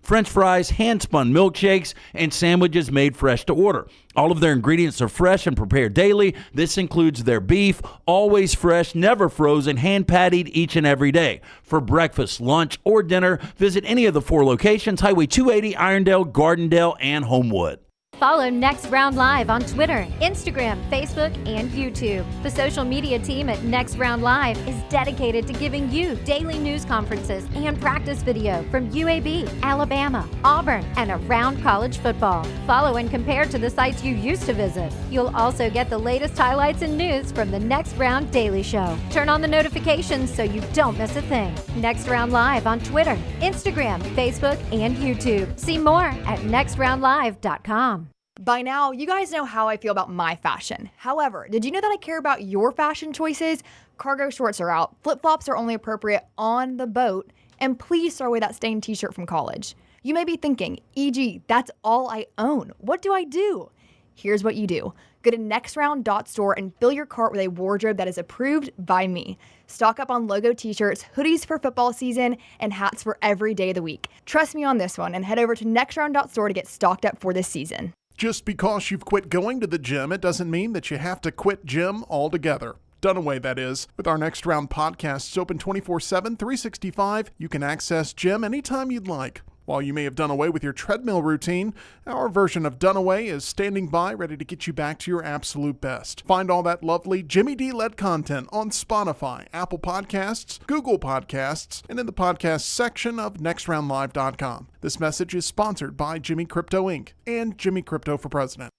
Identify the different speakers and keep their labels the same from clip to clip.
Speaker 1: French fries, hand-spun milkshakes, and sandwiches made fresh to order. All of their ingredients are fresh and prepared daily. This includes their beef, always fresh, never frozen, hand-pattied each and every day. For breakfast, lunch, or dinner, visit any of the 4 locations: Highway 280, Irondale, Gardendale, and Homewood.
Speaker 2: Follow Next Round Live on Twitter, Instagram, Facebook, and YouTube. The social media team at Next Round Live is dedicated to giving you daily news conferences and practice video from UAB, Alabama, Auburn, and around college football. Follow and compare to the sites you used to visit. You'll also get the latest highlights and news from the Next Round Daily Show. Turn on the notifications so you don't miss a thing. Next Round Live on Twitter, Instagram, Facebook, and YouTube. See more at nextroundlive.com.
Speaker 3: By now, you guys know how I feel about my fashion. However, did you know that I care about your fashion choices? Cargo shorts are out, flip-flops are only appropriate on the boat, and please throw away that stained t-shirt from college. You may be thinking, EG, that's all I own. What do I do? Here's what you do. Go to nextround.store and fill your cart with a wardrobe that is approved by me. Stock up on logo t-shirts, hoodies for football season, and hats for every day of the week. Trust me on this one and head over to nextround.store to get stocked up for this season.
Speaker 4: Just because you've quit going to the gym, it doesn't mean that you have to quit gym altogether. Dunaway, that is. With our Next Round podcasts open 24/7, 365, you can access gym anytime you'd like. While you may have done away with your treadmill routine, our version of Dunaway is standing by ready to get you back to your absolute best. Find all that lovely Jimmy D-led content on Spotify, Apple Podcasts, Google Podcasts, and in the podcast section of nextroundlive.com. This message is sponsored by Jimmy Crypto Inc. and Jimmy Crypto for President.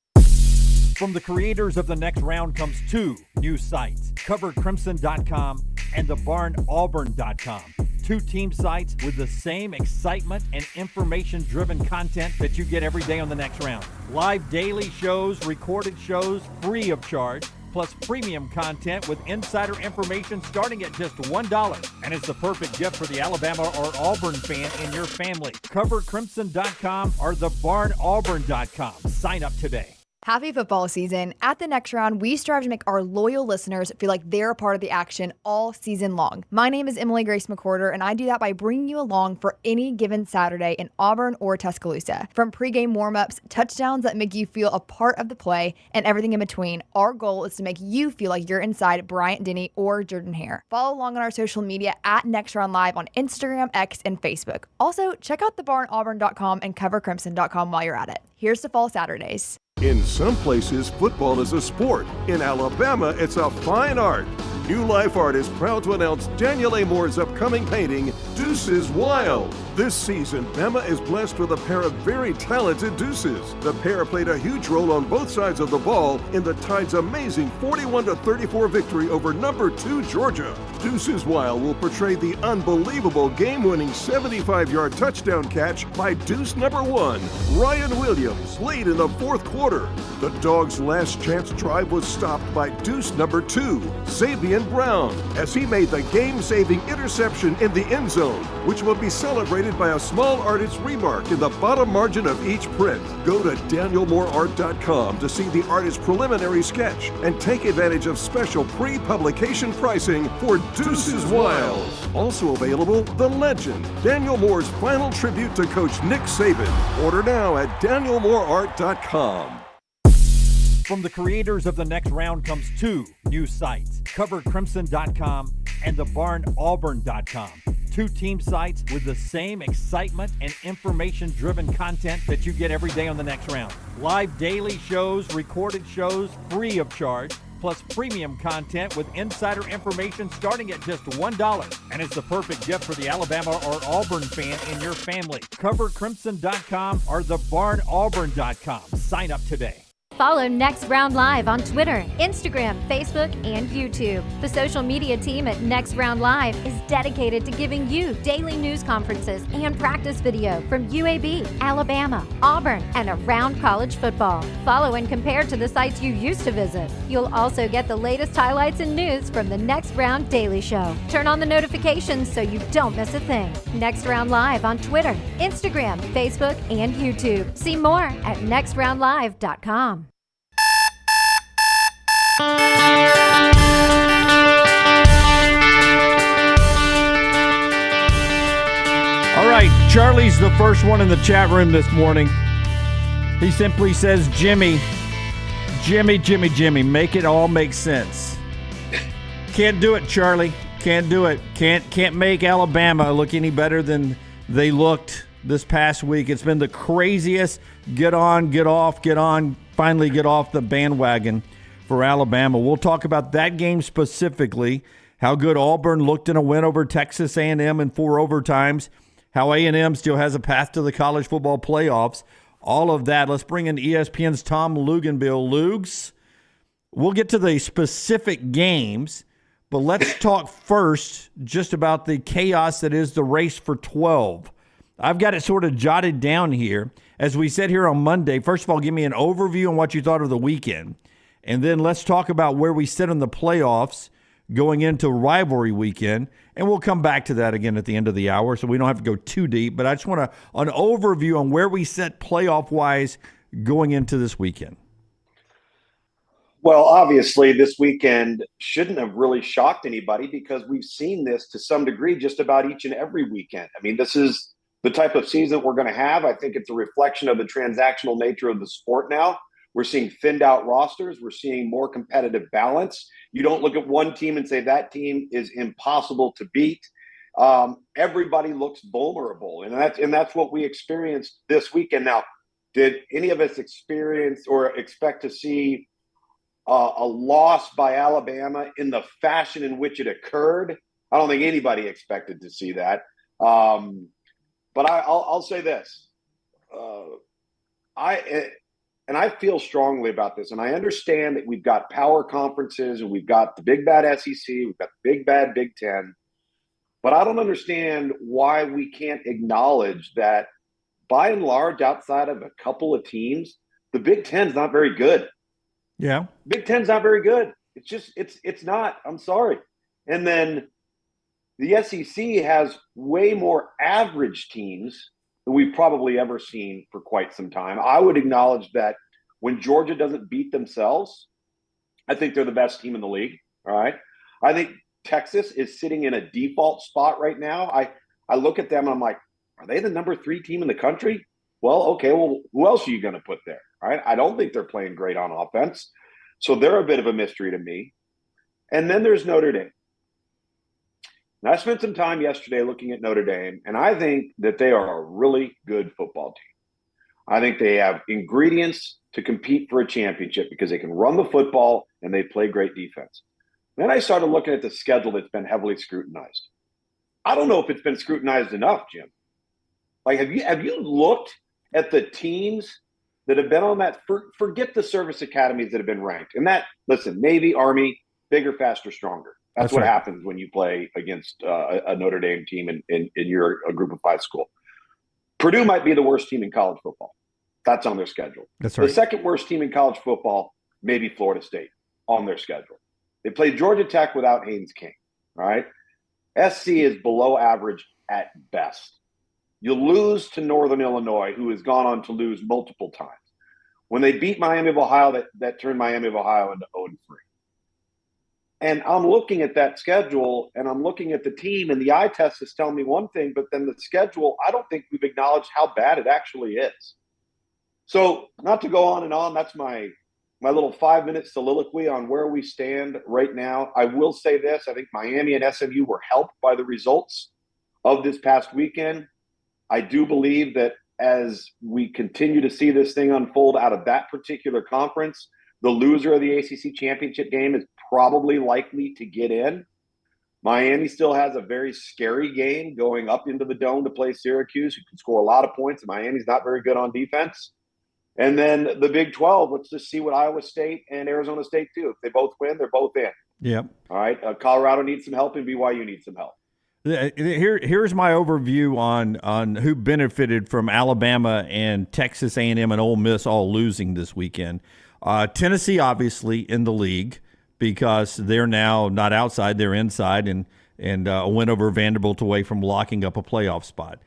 Speaker 5: From the creators of The Next Round comes 2 new sites, CoverCrimson.com and TheBarnAuburn.com. 2 team sites with the same excitement and information-driven content that you get every day on The Next Round. Live daily shows, recorded shows, free of charge, plus premium content with insider information starting at just $1. And it's the perfect gift for the Alabama or Auburn fan in your family. CoverCrimson.com or TheBarnAuburn.com. Sign up today.
Speaker 3: Happy football season. At the Next Round, we strive to make our loyal listeners feel like they're a part of the action all season long. My name is Emily Grace McWhorter, and I do that by bringing you along for any given Saturday in Auburn or Tuscaloosa. From pregame warm-ups, touchdowns that make you feel a part of the play, and everything in between, our goal is to make you feel like you're inside Bryant-Denny or Jordan-Hare. Follow along on our social media at Next Round Live on Instagram, X, and Facebook. Also, check out thebarnauburn.com and covercrimson.com while you're at it. Here's to fall Saturdays.
Speaker 6: In some places, football is a sport. In Alabama, it's a fine art. New Life Art is proud to announce Daniel A. Moore's upcoming painting, Deuces Wild. This season, Bama is blessed with a pair of very talented deuces. The pair played a huge role on both sides of the ball in the Tide's amazing 41-34 victory over number 2 Georgia. Deuces Wild will portray the unbelievable game-winning 75-yard touchdown catch by deuce number 1, Ryan Williams, late in the 4th quarter. The Dogs' last chance drive was stopped by deuce number 2, Xavier Brown, as he made the game-saving interception in the end zone, which will be celebrated by a small artist's remark in the bottom margin of each print. Go to danielmooreart.com to see the artist's preliminary sketch and take advantage of special pre-publication pricing for Deuces Wild. Also available, The Legend, Daniel Moore's final tribute to Coach Nick Saban. Order now at danielmooreart.com.
Speaker 5: From the creators of The Next Round comes 2 new sites, CoverCrimson.com and TheBarnAuburn.com. 2 team sites with the same excitement and information-driven content that you get every day on The Next Round. Live daily shows, recorded shows, free of charge, plus premium content with insider information starting at just $1. And it's the perfect gift for the Alabama or Auburn fan in your family. CoverCrimson.com or TheBarnAuburn.com. Sign up today.
Speaker 2: Follow Next Round Live on Twitter, Instagram, Facebook, and YouTube. The social media team at Next Round Live is dedicated to giving you daily news conferences and practice video from UAB, Alabama, Auburn, and around college football. Follow and compare to the sites you used to visit. You'll also get the latest highlights and news from the Next Round Daily Show. Turn on the notifications so you don't miss a thing. Next Round Live on Twitter, Instagram, Facebook, and YouTube. See more at nextroundlive.com.
Speaker 1: All
Speaker 5: right. Charlie's the first one in the chat room this morning. He simply says, Jimmy, make it all make sense. Can't do it, Charlie. Can't do it. Can't make Alabama look any better than they looked this past week. It's been the craziest get on, get off, get on, finally get off the bandwagon for Alabama. We'll talk about that game specifically, how good Auburn looked in a win over Texas A&M in 4 overtimes, how A&M still has a path to the college football playoffs, all of that. Let's bring in ESPN's Tom Luginbill. Lugs, we'll get to the specific games, but let's talk first just about the chaos that is the race for 12. I've got it sort of jotted down here. As we said here on Monday, first of all, give me an overview on what you thought of the weekend. And then let's talk about where we sit in the playoffs going into rivalry weekend. And we'll come back to that again at the end of the hour, so we don't have to go too deep. But I just want an overview on where we sit playoff-wise going into this weekend.
Speaker 7: Well, obviously, this weekend shouldn't have really shocked anybody because we've seen this to some degree just about each and every weekend. I mean, this is the type of season we're going to have. I think it's a reflection of the transactional nature of the sport now. We're seeing thinned out rosters. We're seeing more competitive balance. You don't look at one team and say that team is impossible to beat. Everybody looks vulnerable, and that's what we experienced this weekend. Now, did any of us experience or expect to see a loss by Alabama in the fashion in which it occurred? I don't think anybody expected to see that. But I'll say this. I feel strongly about this, and I understand that we've got power conferences and we've got the big bad SEC, we've got the big bad Big Ten, but I don't understand why we can't acknowledge that by and large, outside of a couple of teams, the Big Ten's not very good.
Speaker 5: Yeah.
Speaker 7: Big Ten's not very good. It's just, it's not. I'm sorry. And then the SEC has way more average teams than we've probably ever seen for quite some time. I would acknowledge that when Georgia doesn't beat themselves, I think they're the best team in the league. All right. I think Texas is sitting in a default spot right now. I look at them and I'm like, are they the number 3 team in the country? Well, okay. Well, who else are you going to put there? All right. I don't think they're playing great on offense. So they're a bit of a mystery to me. And then there's Notre Dame. And I spent some time yesterday looking at Notre Dame, and I think that they are a really good football team. I think they have ingredients to compete for a championship because they can run the football and they play great defense. Then I started looking at the schedule that's been heavily scrutinized. I don't know if it's been scrutinized enough, Jim. Like, have you looked at the teams that have been on that? Forget the service academies that have been ranked. And that, listen, Navy, Army, bigger, faster, stronger. That's what happens when you play against a Notre Dame team in your a group of 5 school. Purdue might be the worst team in college football. That's on their schedule.
Speaker 5: That's right.
Speaker 7: The second worst team in college football, maybe Florida State, on their schedule. They play Georgia Tech without Haynes King. All right. SC is below average at best. You lose to Northern Illinois, who has gone on to lose multiple times. When they beat Miami of Ohio, that turned Miami of Ohio into 0-3. And I'm looking at that schedule, and I'm looking at the team, and the eye test is telling me one thing, but then the schedule, I don't think we've acknowledged how bad it actually is. So not to go on, that's my little 5-minute soliloquy on where we stand right now. I will say this. I think Miami and SMU were helped by the results of this past weekend. I do believe that as we continue to see this thing unfold out of that particular conference, the loser of the ACC championship game is probably likely to get in. Miami still has a very scary game going up into the Dome to play Syracuse, who can score a lot of points. Miami's not very good on defense. And then the Big 12, let's just see what Iowa State and Arizona State do. If they both win, they're both in.
Speaker 5: Yep.
Speaker 7: All right. Colorado needs some help, and BYU needs some help.
Speaker 5: Here's my overview on who benefited from Alabama and Texas A&M and Ole Miss all losing this weekend. Tennessee, obviously, in the league because they're now not outside, they're inside, and a win over Vanderbilt away from locking up a playoff spot.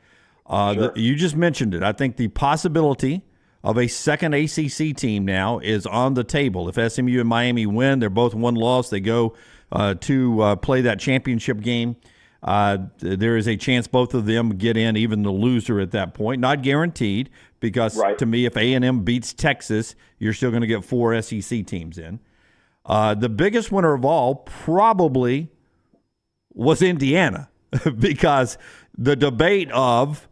Speaker 7: Sure.
Speaker 5: You just mentioned it. I think the possibility of a second ACC team now is on the table. If SMU and Miami win, they're both one loss. They go to play that championship game. There is a chance both of them get in, even the loser at that point. Not guaranteed, because to me, if A&M beats Texas, you're still going to get 4 SEC teams in. The biggest winner of all probably was Indiana, because the debate of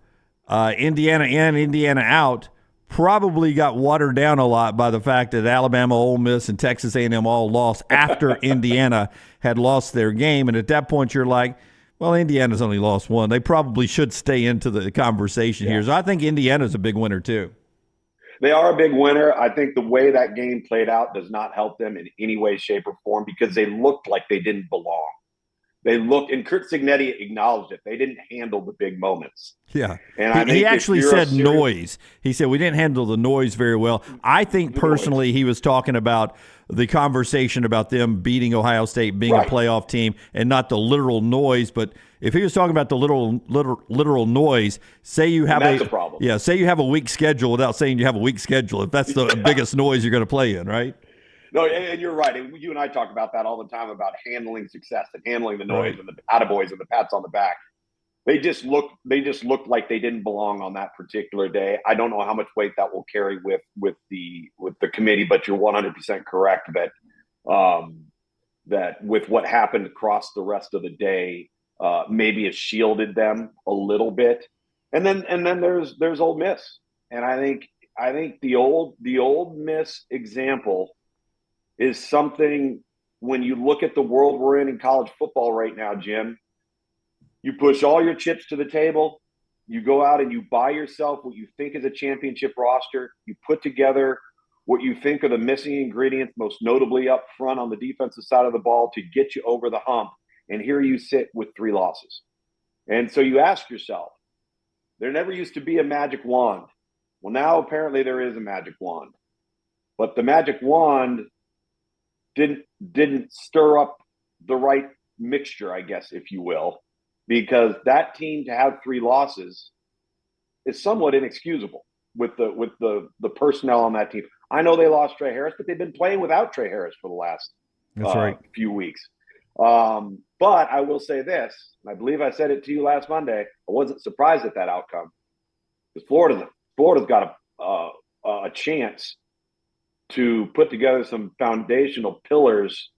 Speaker 5: Indiana in, Indiana out probably got watered down a lot by the fact that Alabama, Ole Miss, and Texas A&M all lost after Indiana had lost their game. And at that point, you're like, well, Indiana's only lost one. They probably should stay into the conversation here. So I think Indiana's a big winner too.
Speaker 7: They are a big winner. I think the way that game played out does not help them in any way, shape, or form, because they looked like they didn't belong. They looked, and Curt Cignetti acknowledged it, they didn't handle the big moments.
Speaker 5: Yeah.
Speaker 7: And I think
Speaker 5: he actually said noise. He said, we didn't handle the noise very well. I think personally he was talking about the conversation about them beating Ohio State, being a playoff team, and not the literal noise. But if he was talking about the literal noise, say you have
Speaker 7: that's a problem.
Speaker 5: Yeah, say you have a weak schedule without saying you have a weak schedule, if that's the biggest noise you're going to play in, right?
Speaker 7: No, and you're right. And you and I talk about that all the time, about handling success and handling the noise and the attaboys and the pats on the back. They just looked like they didn't belong on that particular day. I don't know how much weight that will carry with the committee, but you're 100% correct that that with what happened across the rest of the day, maybe it shielded them a little bit. And then there's Ole Miss, and I think the Ole Miss example is something. When you look at the world we're in college football right now, Jim, you push all your chips to the table. You go out and you buy yourself what you think is a championship roster. You put together what you think are the missing ingredients, most notably up front on the defensive side of the ball, to get you over the hump. And here you sit with 3 losses. And so you ask yourself, there never used to be a magic wand. Well, now apparently there is a magic wand. But the magic wand didn't stir up the right mixture, I guess, if you will, because that team to have 3 losses is somewhat inexcusable with the personnel on that team. I know they lost Trey Harris, but they've been playing without Trey Harris for the last few weeks. But I will say this, and I believe I said it to you last Monday, I wasn't surprised at that outcome, because Florida's got a chance to put together some foundational pillars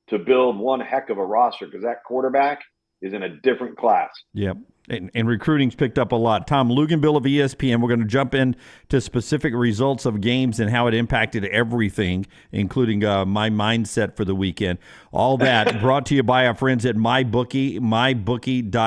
Speaker 7: to build one heck of a roster, because that quarterback is in a different class.
Speaker 5: Yep. And recruiting's picked up a lot. Tom Luginbill of ESPN, we're going to jump into specific results of games and how it impacted everything, including my mindset for the weekend. All that brought to you by our friends at MyBookie, mybookie.ag.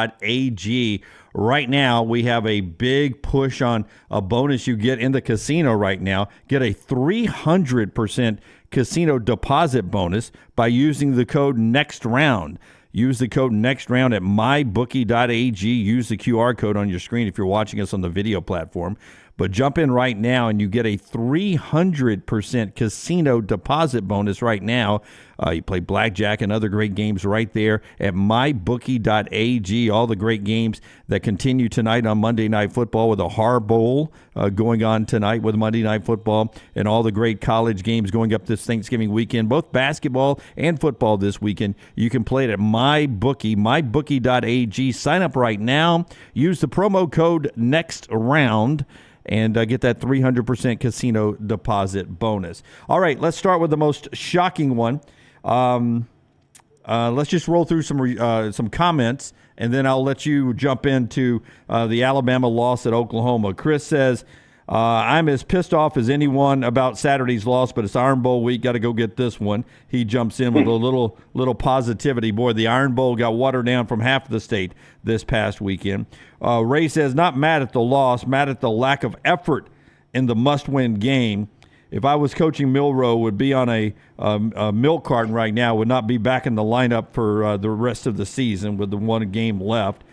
Speaker 5: Right now, we have a big push on a bonus you get in the casino right now. Get a 300% casino deposit bonus by using the code NEXTROUND. Use the code NEXTROUND at mybookie.ag. Use the QR code on your screen if you're watching us on the video platform. But jump in right now and you get a 300% casino deposit bonus right now. You play blackjack and other great games right there at mybookie.ag. All the great games that continue tonight on Monday Night Football, with a Har Bowl going on tonight with Monday Night Football, and all the great college games going up this Thanksgiving weekend, both basketball and football this weekend. You can play it at MyBookie, mybookie.ag. Sign up right now. Use the promo code NEXTROUND and get that 300% casino deposit bonus. All right, let's start with the most shocking one. Let's just roll through some comments, and then I'll let you jump into the Alabama loss at Oklahoma. Chris says, I'm as pissed off as anyone about Saturday's loss, but it's Iron Bowl week. Got to go get this one. He jumps in with a little positivity. Boy, the Iron Bowl got watered down from half the state this past weekend. Ray says, not mad at the loss, mad at the lack of effort in the must-win game. If I was coaching Milroe, would be on a milk carton right now, would not be back in the lineup for the rest of the season with the one game left.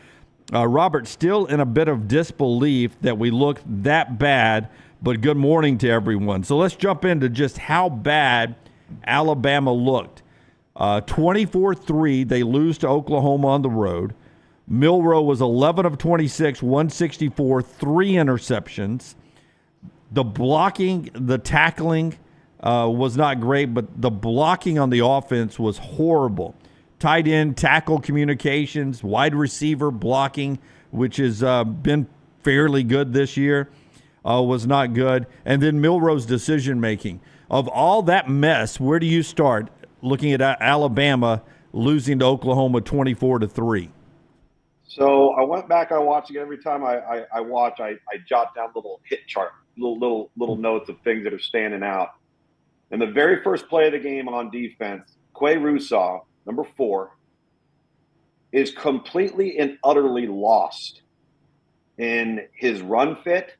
Speaker 5: Robert, still in a bit of disbelief that we looked that bad, but good morning to everyone. So let's jump into just how bad Alabama looked. 24-3, they lose to Oklahoma on the road. Milroe was 11 of 26, 164, 3 interceptions. The blocking, the tackling was not great, but the blocking on the offense was horrible. tight end, tackle communications, wide receiver blocking, which has been fairly good this year, was not good. And then Milroe's decision-making. Of all that mess, where do you start looking at Alabama losing to Oklahoma 24-3?
Speaker 7: So I went back, I watched it. Every time I watch, I jot down little hit chart, little notes of things that are standing out. And the very first play of the game on defense, Quay Russaw, number 4, is completely and utterly lost in his run fit.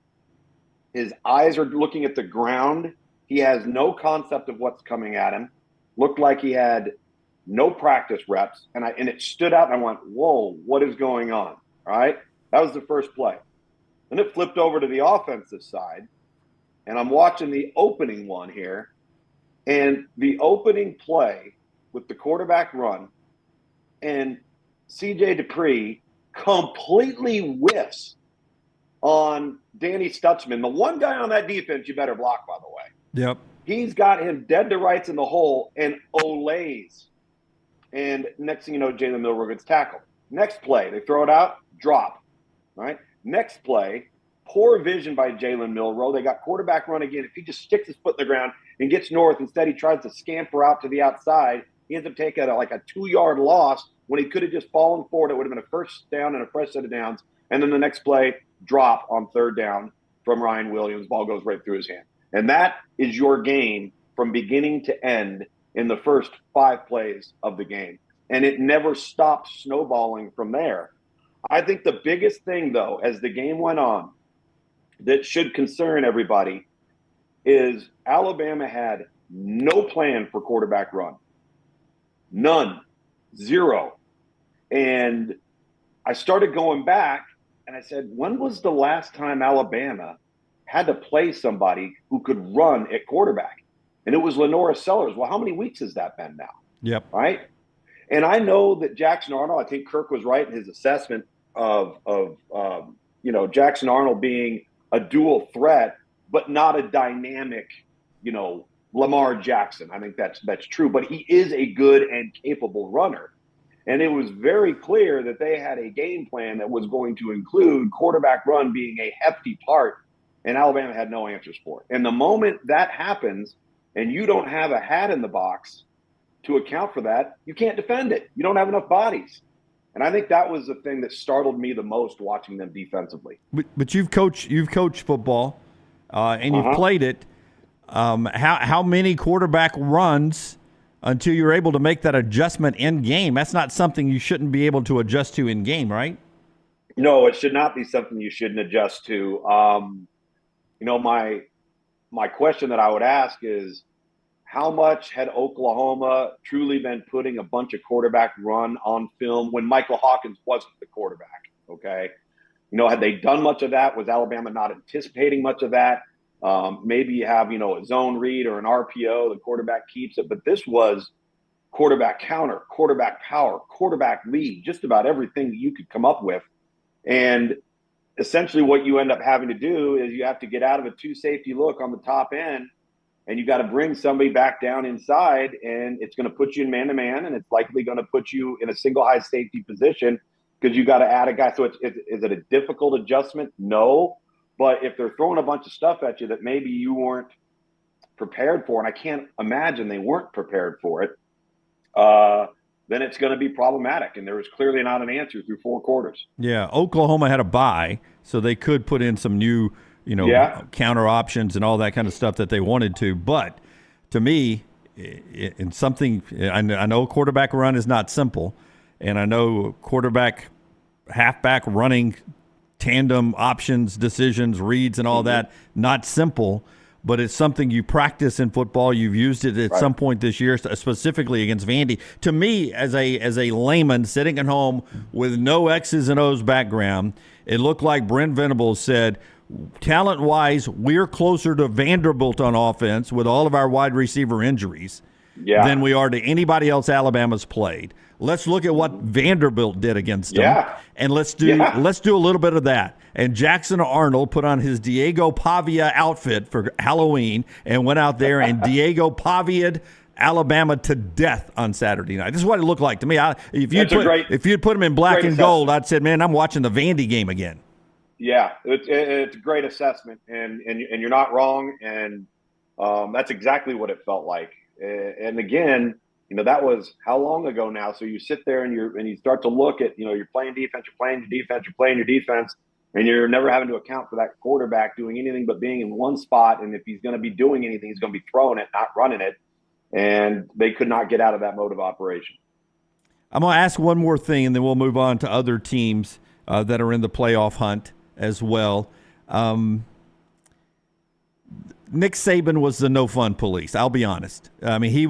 Speaker 7: His eyes are looking at the ground. He has no concept of what's coming at him. Looked like he had no practice reps. And it stood out, and I went, whoa, what is going on? All right? That was the first play. Then it flipped over to the offensive side, and I'm watching the opening one here. And the opening play with the quarterback run, and C.J. Dupree completely whiffs on Danny Stutzman. The one guy on that defense you better block, by the way.
Speaker 5: Yep.
Speaker 7: He's got him dead to rights in the hole and olays. And next thing you know, Jalen Milroe gets tackled. Next play, they throw it out, drop. Right? Next play, poor vision by Jalen Milroe. They got quarterback run again. If he just sticks his foot in the ground and gets north, instead he tries to scamper out to the outside. He ends up taking a 2-yard loss when he could have just fallen forward. It would have been a first down and a fresh set of downs. And then the next play, drop on 3rd down from Ryan Williams. Ball goes right through his hand. And that is your game from beginning to end in the first 5 plays of the game. And it never stopped snowballing from there. I think the biggest thing, though, as the game went on, that should concern everybody is Alabama had no plan for quarterback run. None. 0. And I started going back, and I said, when was the last time Alabama had to play somebody who could run at quarterback? And it was Lenora Sellers. Well, how many weeks has that been now?
Speaker 5: Yep.
Speaker 7: Right? And I know that Jackson Arnold, I think Kirk was right in his assessment of Jackson Arnold being a dual threat, but not a dynamic, Lamar Jackson. I think that's true. But he is a good and capable runner. And it was very clear that they had a game plan that was going to include quarterback run being a hefty part, and Alabama had no answers for it. And the moment that happens and you don't have a hat in the box to account for that, you can't defend it. You don't have enough bodies. And I think that was the thing that startled me the most watching them defensively.
Speaker 5: But you've coached football, and you've played it. How many quarterback runs until you're able to make that adjustment in game? That's not something you shouldn't be able to adjust to in game, right?
Speaker 7: No, it should not be something you shouldn't adjust to. My question that I would ask is, how much had Oklahoma truly been putting a bunch of quarterback run on film when Michael Hawkins wasn't the quarterback? Okay. Had they done much of that? Was Alabama not anticipating much of that? Maybe you have, a zone read or an RPO, the quarterback keeps it. But this was quarterback counter, quarterback power, quarterback lead, just about everything that you could come up with. And essentially what you end up having to do is you have to get out of a 2-safety look on the top end, and you got to bring somebody back down inside, and it's going to put you in man-to-man, and it's likely going to put you in a single high safety position because you got to add a guy. So is it a difficult adjustment? No. But if they're throwing a bunch of stuff at you that maybe you weren't prepared for, and I can't imagine they weren't prepared for it, then it's going to be problematic. And there was clearly not an answer through 4 quarters.
Speaker 5: Yeah, Oklahoma had a bye, so they could put in some new, counter options and all that kind of stuff that they wanted to. But to me, in something, I know quarterback run is not simple, and I know quarterback, halfback running, tandem options, decisions, reads, and all that, not simple, but it's something you practice in football. You've used it at some point this year, specifically against Vandy. To me, as a layman sitting at home with no X's and O's background, it looked like Brent Venables said, talent-wise, we're closer to Vanderbilt on offense with all of our wide receiver injuries than we are to anybody else Alabama's played. Let's look at what Vanderbilt did against them, and let's do a little bit of that. And Jackson Arnold put on his Diego Pavia outfit for Halloween and went out there and Diego Pavia'd Alabama to death on Saturday night. This is what it looked like to me. If you'd put them in black and gold, I'd said, man, I'm watching the Vandy game again.
Speaker 7: Yeah, it's a great assessment, and you're not wrong, and that's exactly what it felt like. And again, that was how long ago now? So you sit there and you start to look at, you're playing defense, you're playing your defense, and you're never having to account for that quarterback doing anything but being in one spot. And if he's going to be doing anything, he's going to be throwing it, not running it. And they could not get out of that mode of operation.
Speaker 5: I'm going to ask one more thing, and then we'll move on to other teams that are in the playoff hunt as well. Nick Saban was the no fun police. I'll be honest. I mean, he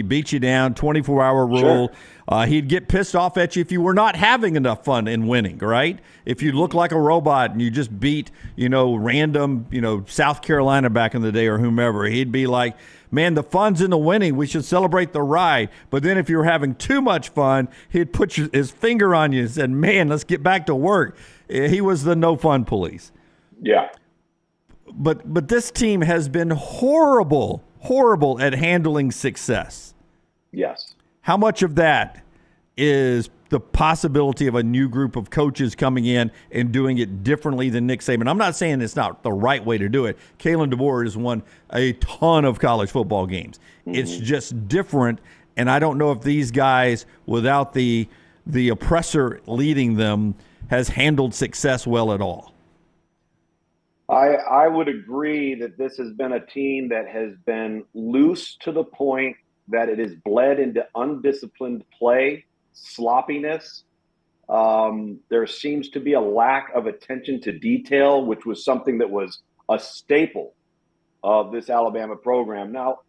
Speaker 5: beat you down, 24-hour rule. Sure. He'd get pissed off at you if you were not having enough fun in winning, right? If you look like a robot and you just beat, random, South Carolina back in the day or whomever, he'd be like, man, the fun's in the winning. We should celebrate the ride. But then if you were having too much fun, he'd put his finger on you and said, man, let's get back to work. He was the no fun police.
Speaker 7: Yeah.
Speaker 5: But this team has been horrible at handling success.
Speaker 7: Yes.
Speaker 5: How much of that is the possibility of a new group of coaches coming in and doing it differently than Nick Saban? I'm not saying it's not the right way to do it. Kalen DeBoer has won a ton of college football games. Mm-hmm. It's just different, and I don't know if these guys, without the oppressor leading them, has handled success well at all.
Speaker 7: I would agree that this has been a team that has been loose to the point that it has bled into undisciplined play, sloppiness. There seems to be a lack of attention to detail, which was something that was a staple of this Alabama program. Now,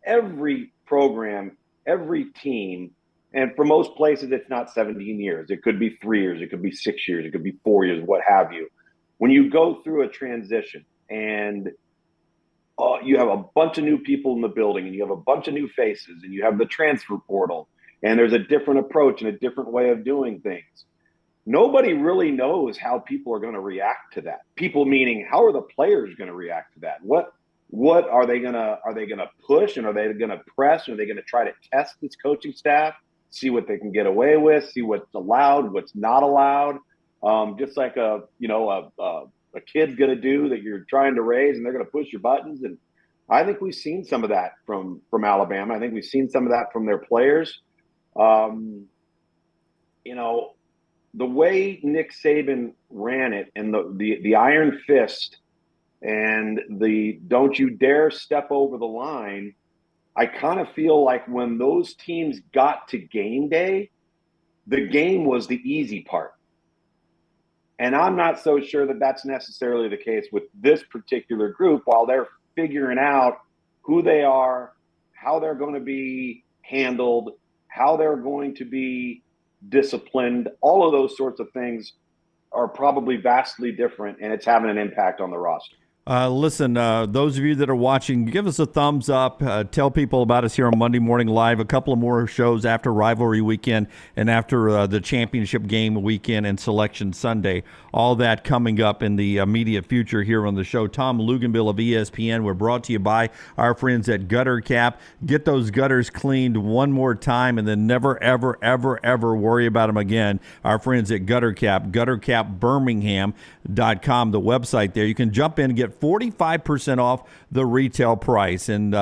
Speaker 7: every program, every team, and for most places, it's not 17 years. It could be 3 years. It could be 6 years. It could be 4 years, what have you. When you go through a transition and you have a bunch of new people in the building and you have a bunch of new faces and you have the transfer portal and there's a different approach and a different way of doing things, nobody really knows how people are going to react to that. People meaning, how are the players going to react to that? What are they going to push, and are they going to press? Are they going to try to test this coaching staff, see what they can get away with, see what's allowed, what's not allowed? Just like a kid's going to do that you're trying to raise, and they're going to push your buttons. And I think we've seen some of that from Alabama. I think we've seen some of that from their players. The way Nick Saban ran it, and the iron fist and the don't you dare step over the line, I kind of feel like when those teams got to game day, the game was the easy part. And I'm not so sure that that's necessarily the case with this particular group. While they're figuring out who they are, how they're going to be handled, how they're going to be disciplined, all of those sorts of things are probably vastly different, and it's having an impact on the roster.
Speaker 5: Listen, those of you that are watching, give us a thumbs up. Tell people about us here on Monday Morning Live. A couple of more shows after Rivalry Weekend and after the championship game weekend and Selection Sunday. All that coming up in the immediate future here on the show. Tom Luginbill of ESPN. We're brought to you by our friends at Gutter Cap. Get those gutters cleaned one more time and then never, ever, ever, ever worry about them again. Our friends at Gutter Cap, guttercapbirmingham.com, the website there. You can jump in and get 45% off the retail price. And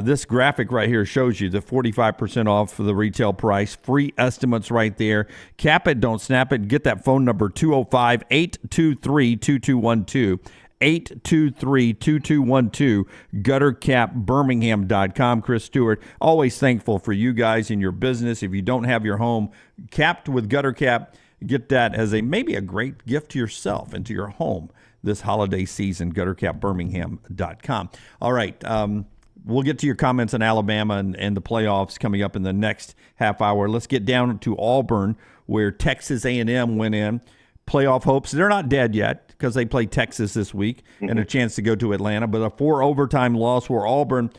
Speaker 5: this graphic right here shows you the 45% off for the retail price. Free estimates right there. Cap it, don't snap it. Get that phone number, 205-823-2212. 823-2212, guttercapbirmingham.com. Chris Stewart, always thankful for you guys in your business. If you don't have your home capped with Gutter Cap, get that as maybe a great gift to yourself and to your home this holiday season, guttercapbirmingham.com. All right, we'll get to your comments on Alabama and the playoffs coming up in the next half hour. Let's get down to Auburn, where Texas A&M went in. Playoff hopes, they're not dead yet because they play Texas this week and a chance to go to Atlanta, but a 4-overtime loss where Auburn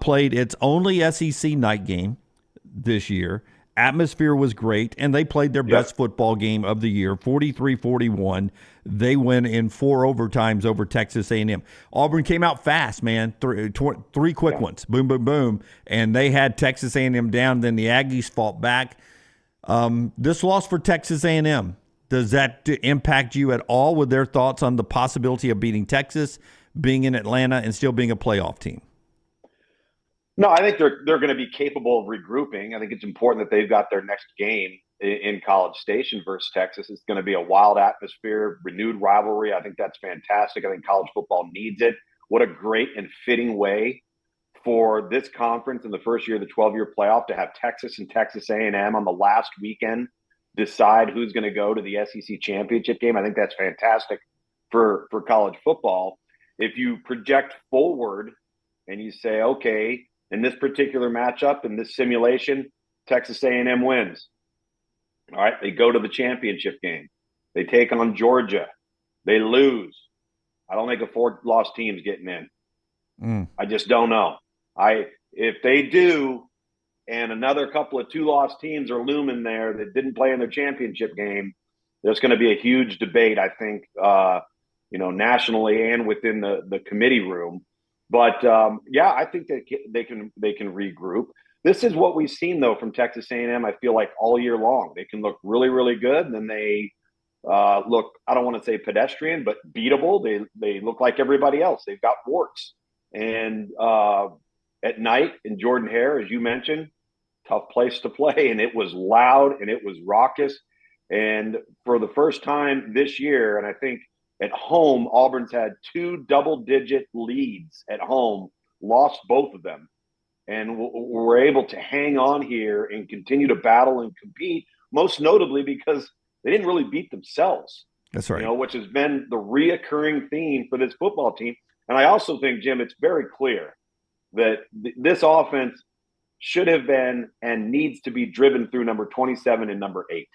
Speaker 5: played its only SEC night game this year Atmosphere was great, and they played their best football game of the year, 43-41. They win in 4 overtimes over Texas A&M. Auburn came out fast, man. Three quick ones, boom, boom, boom, and they had Texas A&M down. Then the Aggies fought back. This loss for Texas A&M, does that impact you at all with their thoughts on the possibility of beating Texas, being in Atlanta, and still being a playoff team?
Speaker 7: No, I think they're going to be capable of regrouping. I think it's important that they've got their next game in College Station versus Texas. It's going to be a wild atmosphere, renewed rivalry. I think that's fantastic. I think college football needs it. What a great and fitting way for this conference in the first year of the 12-year playoff to have Texas and Texas A&M on the last weekend decide who's going to go to the SEC championship game. I think that's fantastic for college football. If you project forward and you say, okay, in this particular matchup, in this simulation, Texas A&M wins. All right, they go to the championship game. They take on Georgia. They lose. I don't think a 4-loss team's getting in. I just don't know. If they do, and another couple of 2-loss teams are looming there that didn't play in their championship game, there's going to be a huge debate, I think, nationally and within the committee room. But I think they can regroup. This is what we've seen though from Texas A&M. I feel like all year long they can look really, really good, and then they look, I don't want to say pedestrian, but beatable. They look like everybody else. They've got warts. And at night in Jordan-Hare, as you mentioned, tough place to play, and it was loud and it was raucous. And for the first time this year, and I think at home, Auburn's had 2 double-digit leads at home, lost both of them, and were able to hang on here and continue to battle and compete, most notably because they didn't really beat themselves.
Speaker 5: That's right.
Speaker 7: Which has been the reoccurring theme for this football team. And I also think, Jim, it's very clear that this offense should have been and needs to be driven through number 27 and number 8.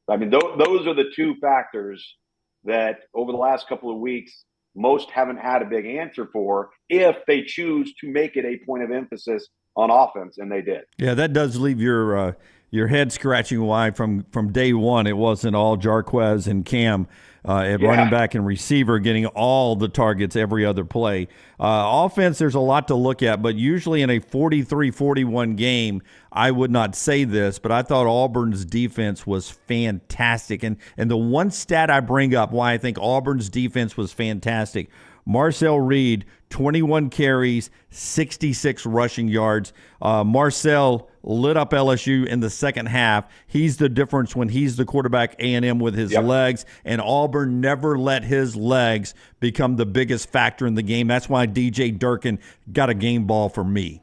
Speaker 7: I mean, those are the 2 factors that over the last couple of weeks, most haven't had a big answer for if they choose to make it a point of emphasis on offense, and they did.
Speaker 5: Yeah, that does leave your head scratching why from day one it wasn't all Jarquez and Cam at running back and receiver getting all the targets every other play. Offense, there's a lot to look at, but usually in a 43-41 game, I would not say this, but I thought Auburn's defense was fantastic. And the one stat I bring up why I think Auburn's defense was fantastic, Marcel Reed, 21 carries, 66 rushing yards. Marcel lit up LSU in the second half. He's the difference when he's the quarterback, A&M, with his legs, and Auburn never let his legs become the biggest factor in the game. That's why DJ Durkin got a game ball for me.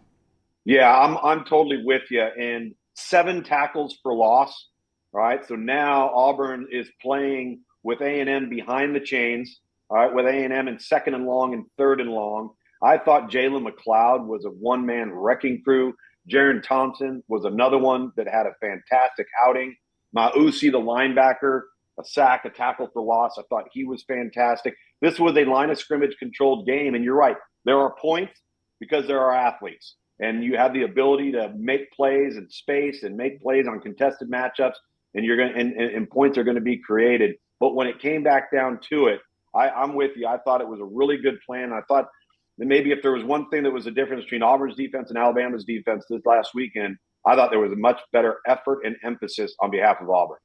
Speaker 7: Yeah, I'm totally with you. And 7 tackles for loss. All right, so now Auburn is playing with A&M behind the chains. All right, with A&M in 2nd and long and 3rd and long. I thought Jalen McLeod was a one-man wrecking crew. Jaron Thompson was another one that had a fantastic outing. Mausi, the linebacker, a sack, a tackle for loss. I thought he was fantastic. This was a line of scrimmage controlled game, and you're right. There are points because there are athletes, and you have the ability to make plays in space and make plays on contested matchups, and you're going and points are going to be created. But when it came back down to it, I'm with you. I thought it was a really good plan. I thought that maybe if there was one thing that was a difference between Auburn's defense and Alabama's defense this last weekend, I thought there was a much better effort and emphasis on behalf of Auburn.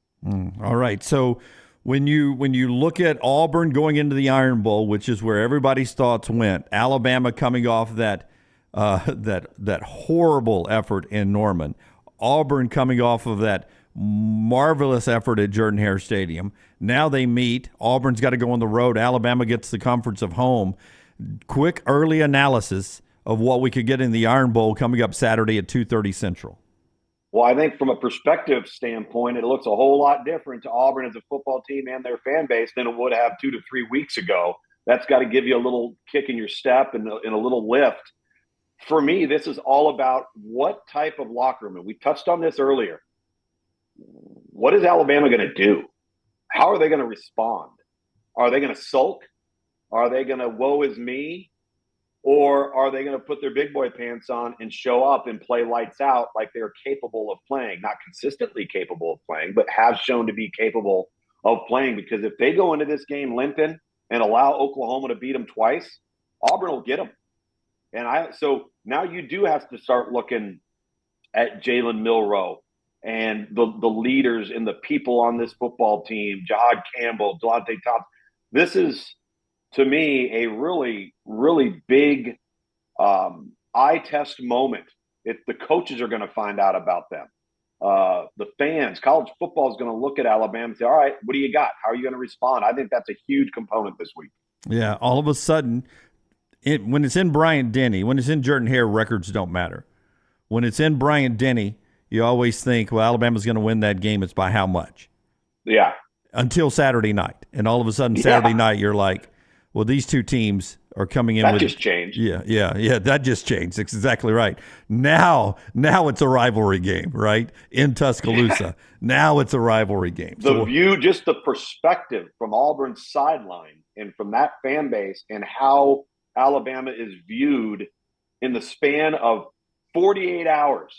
Speaker 5: All right. So when you look at Auburn going into the Iron Bowl, which is where everybody's thoughts went, Alabama coming off that horrible effort in Norman, Auburn coming off of that marvelous effort at Jordan-Hare Stadium. Now they meet. Auburn's got to go on the road. Alabama gets the comforts of home. Quick early analysis of what we could get in the Iron Bowl coming up Saturday at 2:30 Central.
Speaker 7: Well, I think from a perspective standpoint, it looks a whole lot different to Auburn as a football team and their fan base than it would have 2 to 3 weeks ago. That's got to give you a little kick in your step and a little lift. For me, this is all about what type of locker room. And we touched on this earlier. What is Alabama going to do? How are they going to respond? Are they going to sulk? Are they going to woe is me? Or are they going to put their big boy pants on and show up and play lights out like they're capable of playing? Not consistently capable of playing, but have shown to be capable of playing. Because if they go into this game limping and allow Oklahoma to beat them twice, Auburn will get them. So now you do have to start looking at Jalen Milroe and the leaders and the people on this football team, Jahad Campbell, Delonte Thompson. This is, to me, a really, really big eye test moment. If the coaches are going to find out about them, the fans, college football is going to look at Alabama and say, all right, what do you got? How are you going to respond? I think that's a huge component this week.
Speaker 8: Yeah, all of a sudden, when it's in Bryant-Denny, when it's in Jordan-Hare, records don't matter. When it's in Bryant-Denny, you always think, well, Alabama's going to win that game. It's by how much?
Speaker 7: Yeah.
Speaker 8: Until Saturday night. And all of a sudden, Saturday night, you're like, well, these two teams are coming in
Speaker 7: that
Speaker 8: with –
Speaker 7: just changed.
Speaker 8: Yeah, that just changed. That's exactly right. Now it's a rivalry game, right, in Tuscaloosa. Yeah. Now it's a rivalry game.
Speaker 7: The view, just the perspective from Auburn's sideline and from that fan base and how Alabama is viewed in the span of 48 hours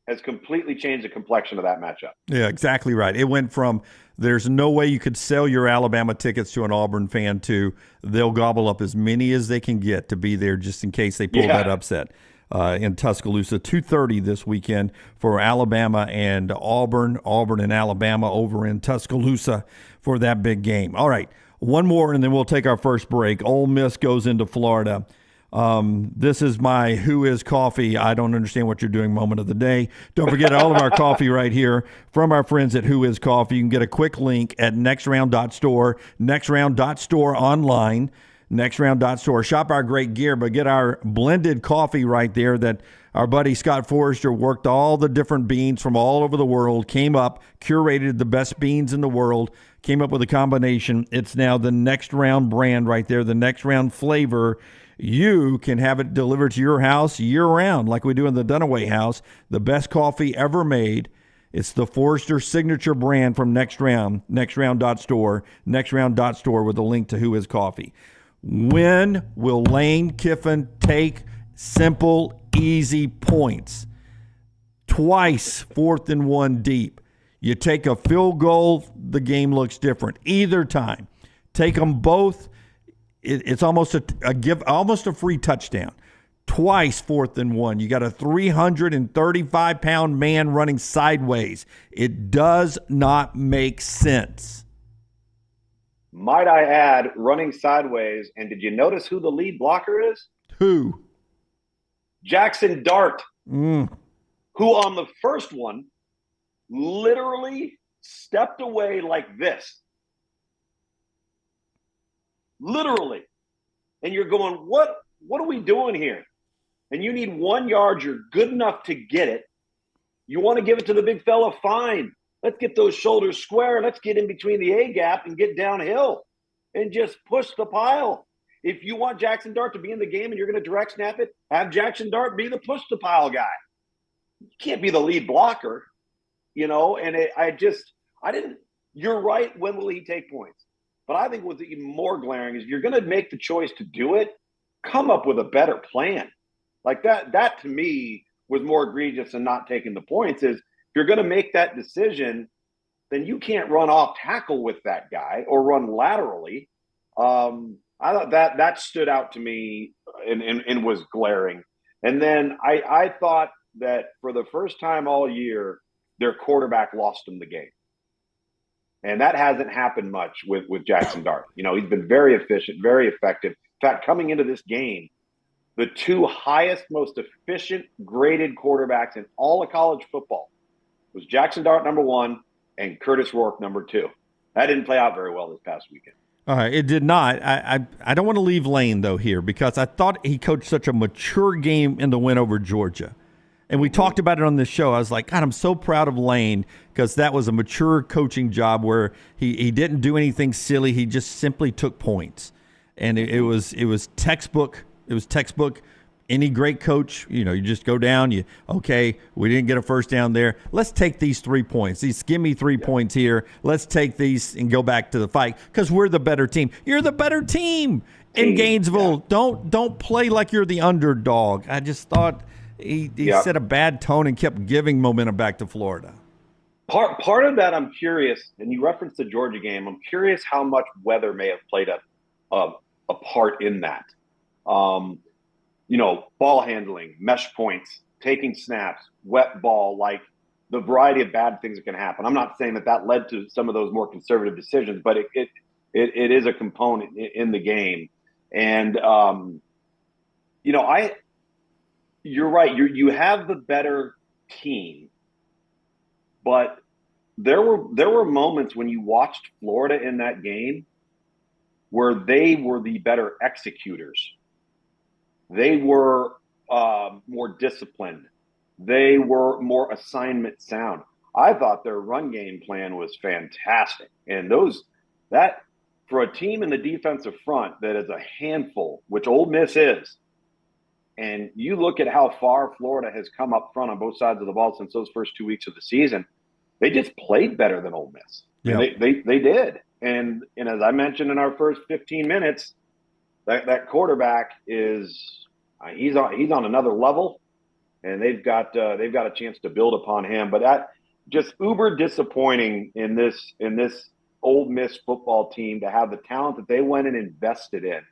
Speaker 7: has completely changed the complexion of that matchup.
Speaker 8: Yeah, exactly right. It went from there's no way you could sell your Alabama tickets to an Auburn fan to they'll gobble up as many as they can get to be there just in case they pull that upset in Tuscaloosa. 2:30 this weekend for Alabama and Auburn and Alabama over in Tuscaloosa for that big game. All right, one more and then we'll take our first break. Ole Miss goes into Florida. This is my Who Is Coffee, I don't understand what you're doing moment of the day. Don't forget all of our coffee right here from our friends at Who Is Coffee. You can get a quick link at nextround.store, nextround.store online, nextround.store. Shop our great gear, but get our blended coffee right there that our buddy Scott Forrester worked all the different beans from all over the world, came up, curated the best beans in the world, came up with a combination. It's now the Next Round brand right there, the Next Round flavor. You can have it delivered to your house year-round like we do in the Dunaway house. The best coffee ever made. It's the Forrester signature brand from Next Round, nextround.store, nextround.store with a link to Who Is Coffee. When will Lane Kiffin take simple, easy points? Twice, 4th and 1 deep. You take a field goal, the game looks different. Either time. Take them both. It's almost almost a free touchdown. Twice 4th and 1. You got a 335-pound man running sideways. It does not make sense.
Speaker 7: Might I add, running sideways, and did you notice who the lead blocker is?
Speaker 8: Who?
Speaker 7: Jackson Dart, who on the first one literally stepped away like this. Literally. And you're going, what are we doing here? And you need 1 yard. You're good enough to get it. You want to give it to the big fella? Fine. Let's get those shoulders square. Let's get in between the A gap and get downhill and just push the pile. If you want Jackson Dart to be in the game and you're going to direct snap it, have Jackson Dart be the push the pile guy. You can't be the lead blocker, and you're right. When will he take points? But I think what's even more glaring is you're going to make the choice to do it, come up with a better plan. Like that to me was more egregious than not taking the points. Is if you're going to make that decision, then you can't run off tackle with that guy or run laterally. I thought that stood out to me and was glaring. And then I thought that for the first time all year, their quarterback lost them the game. And that hasn't happened much with Jackson Dart. He's been very efficient, very effective. In fact, coming into this game, the two highest, most efficient graded quarterbacks in all of college football was Jackson Dart, number 1, and Curtis Rourke, number 2. That didn't play out very well this past weekend.
Speaker 8: All right, it did not. I don't want to leave Lane, though, here because I thought he coached such a mature game in the win over Georgia. And we talked about it on this show. I was like, God, I'm so proud of Lane because that was a mature coaching job where he didn't do anything silly. He just simply took points. And it was textbook. It was textbook. Any great coach, you just go down. We didn't get a first down there. Let's take these 3 points. Give me 3 points here. Let's take these and go back to the fight because we're the better team. You're the better team. in Gainesville, don't play like you're the underdog. I just thought he set a bad tone and kept giving momentum back to Florida.
Speaker 7: Part of that, I'm curious, and you referenced the Georgia game. I'm curious how much weather may have played a part in that. Ball handling, mesh points, taking snaps, wet ball, like the variety of bad things that can happen. I'm not saying that led to some of those more conservative decisions, but it is a component in the game. And you're right. You have the better team. But there were moments when you watched Florida in that game where they were the better executors. They were more disciplined. They were more assignment sound. I thought their run game plan was fantastic. And that for a team in the defensive front that is a handful, which Ole Miss is, and you look at how far Florida has come up front on both sides of the ball since those first 2 weeks of the season, they just played better than Ole Miss.
Speaker 8: Yeah.
Speaker 7: They did. And as I mentioned in our first 15 minutes, that quarterback he's on another level, and they've got a chance to build upon him. But that just uber disappointing in this Ole Miss football team to have the talent that they went and invested in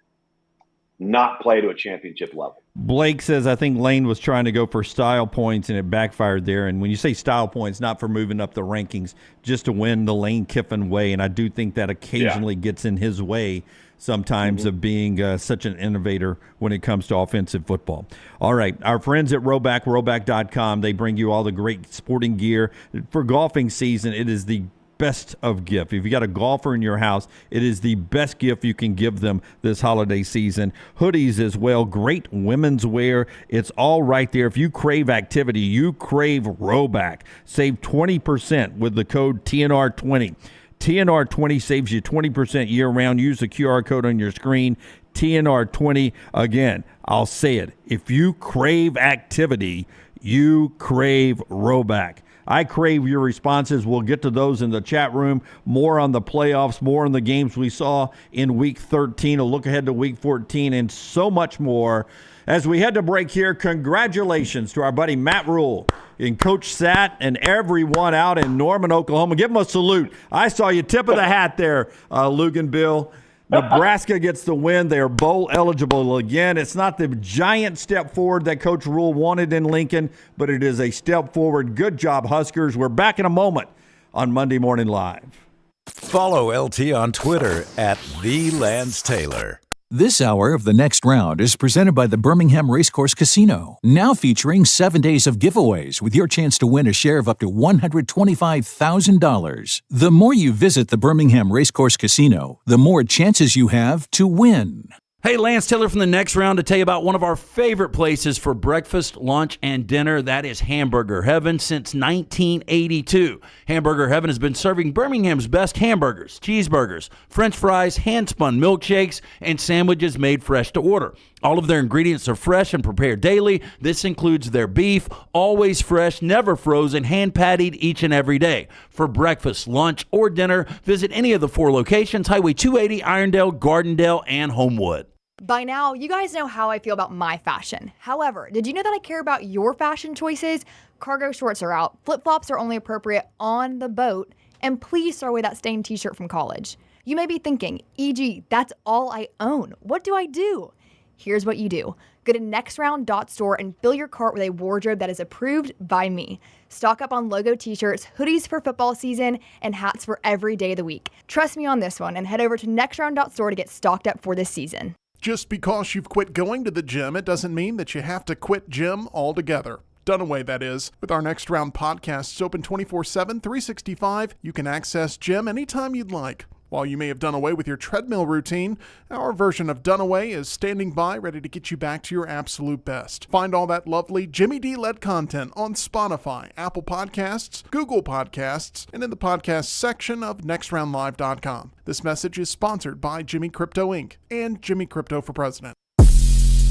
Speaker 7: not play to a championship level.
Speaker 8: Blake says, I think Lane was trying to go for style points and it backfired there. And when you say style points, not for moving up the rankings, just to win the Lane Kiffin way. And I do think that occasionally gets in his way sometimes of being such an innovator when it comes to offensive football. All right, our friends at Rhoback.com, they bring you all the great sporting gear. For golfing season, it is the best of gift. If you got a golfer in your house, it is the best gift you can give them this holiday season. Hoodies as well, great women's wear. It's all right there. If you crave activity, you crave Rhoback. Save 20% with the code TNR20. TNR20 saves you 20% year-round. Use the QR code on your screen. TNR20. Again, I'll say it. If you crave activity, you crave Rhoback. I crave your responses. We'll get to those in the chat room. More on the playoffs, more on the games we saw in Week 13, a look ahead to Week 14, and so much more. As we head to break here, congratulations to our buddy Matt Rule and Coach Sat and everyone out in Norman, Oklahoma. Give them a salute. I saw you tip of the hat there, Luginbill. Nebraska gets the win. They are bowl eligible again. It's not the giant step forward that Coach Rule wanted in Lincoln, but it is a step forward. Good job, Huskers. We're back in a moment on Monday Morning Live.
Speaker 9: Follow LT on Twitter at @TheLanceTaylor.
Speaker 10: This hour of The Next Round is presented by the Birmingham Racecourse Casino, now featuring 7 days of giveaways with your chance to win a share of up to $125,000. The more you visit the Birmingham Racecourse Casino, the more chances you have to win.
Speaker 1: Hey, Lance Taylor from The Next Round to tell you about one of our favorite places for breakfast, lunch, and dinner. That is Hamburger Heaven since 1982. Hamburger Heaven has been serving Birmingham's best hamburgers, cheeseburgers, French fries, hand-spun milkshakes, and sandwiches made fresh to order. All of their ingredients are fresh and prepared daily. This includes their beef, always fresh, never frozen, hand-pattied each and every day. For breakfast, lunch, or dinner, visit any of the 4 locations, Highway 280, Irondale, Gardendale, and Homewood.
Speaker 3: By now, you guys know how I feel about my fashion. However, did you know that I care about your fashion choices? Cargo shorts are out, flip-flops are only appropriate on the boat, and please throw away that stained t-shirt from college. You may be thinking, EG, that's all I own. What do I do? Here's what you do. Go to nextround.store and fill your cart with a wardrobe that is approved by me. Stock up on logo t-shirts, hoodies for football season, and hats for every day of the week. Trust me on this one and head over to nextround.store to get stocked up for this season.
Speaker 4: Just because you've quit going to the gym, it doesn't mean that you have to quit gym altogether. Dunaway, that is. With our Next Round podcasts open 24/7, 365, you can access gym anytime you'd like. While you may have done away with your treadmill routine, our version of Dunaway is standing by, ready to get you back to your absolute best. Find all that lovely Jimmy D-led content on Spotify, Apple Podcasts, Google Podcasts, and in the podcast section of nextroundlive.com. This message is sponsored by Jimmy Crypto Inc. and Jimmy Crypto for President.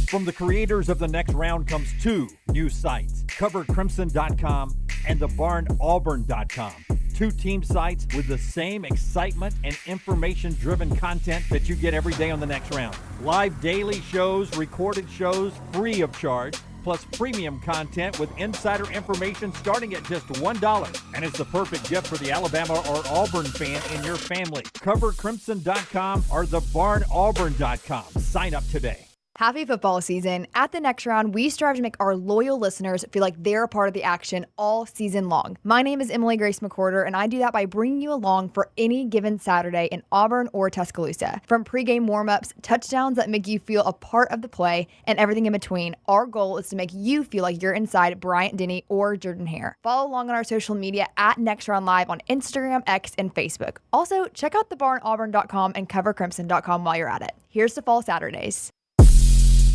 Speaker 5: From the creators of The Next Round comes 2 new sites, CoverCrimson.com and TheBarnAuburn.com. 2 team sites with the same excitement and information-driven content that you get every day on the Next Round. Live daily shows, recorded shows, free of charge, plus premium content with insider information starting at just $1. And it's the perfect gift for the Alabama or Auburn fan in your family. CoverCrimson.com or thebarnauburn.com. Sign up today.
Speaker 3: Happy football season. At the Next Round, we strive to make our loyal listeners feel like they're a part of the action all season long. My name is Emily Grace McWhorter, and I do that by bringing you along for any given Saturday in Auburn or Tuscaloosa. From pregame warm-ups, touchdowns that make you feel a part of the play, and everything in between, our goal is to make you feel like you're inside Bryant-Denny or Jordan-Hare. Follow along on our social media at Next Round Live on Instagram, X, and Facebook. Also, check out thebarnauburn.com and covercrimson.com while you're at it. Here's to fall Saturdays.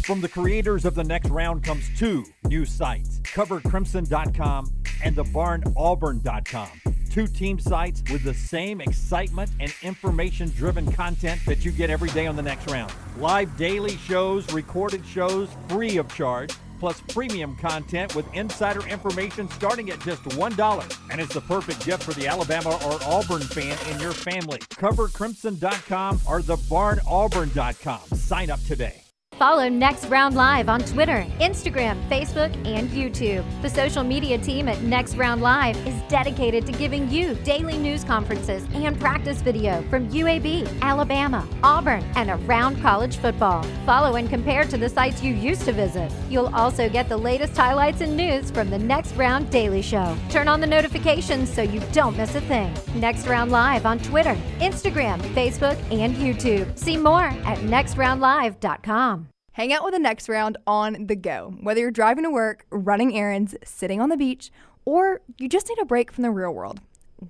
Speaker 5: From the creators of the Next Round comes 2 new sites, CoverCrimson.com and thebarnauburn.com. 2 team sites with the same excitement and information-driven content that you get every day on the Next Round. Live daily shows, recorded shows, free of charge, plus premium content with insider information starting at just $1. And it's the perfect gift for the Alabama or Auburn fan in your family. CoverCrimson.com or thebarnauburn.com. Sign up today.
Speaker 2: Follow Next Round Live on Twitter, Instagram, Facebook, and YouTube. The social media team at Next Round Live is dedicated to giving you daily news conferences and practice video from UAB, Alabama, Auburn, and around college football. Follow and compare to the sites you used to visit. You'll also get the latest highlights and news from the Next Round Daily Show. Turn on the notifications so you don't miss a thing. Next Round Live on Twitter, Instagram, Facebook, and YouTube. See more at nextroundlive.com.
Speaker 3: Hang out with the Next Round on the go. Whether you're driving to work, running errands, sitting on the beach, or you just need a break from the real world,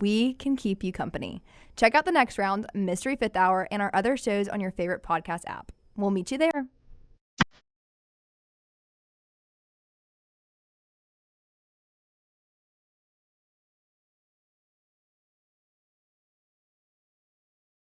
Speaker 3: we can keep you company. Check out the Next Round, Mystery Fifth Hour, and our other shows on your favorite podcast app. We'll meet you there.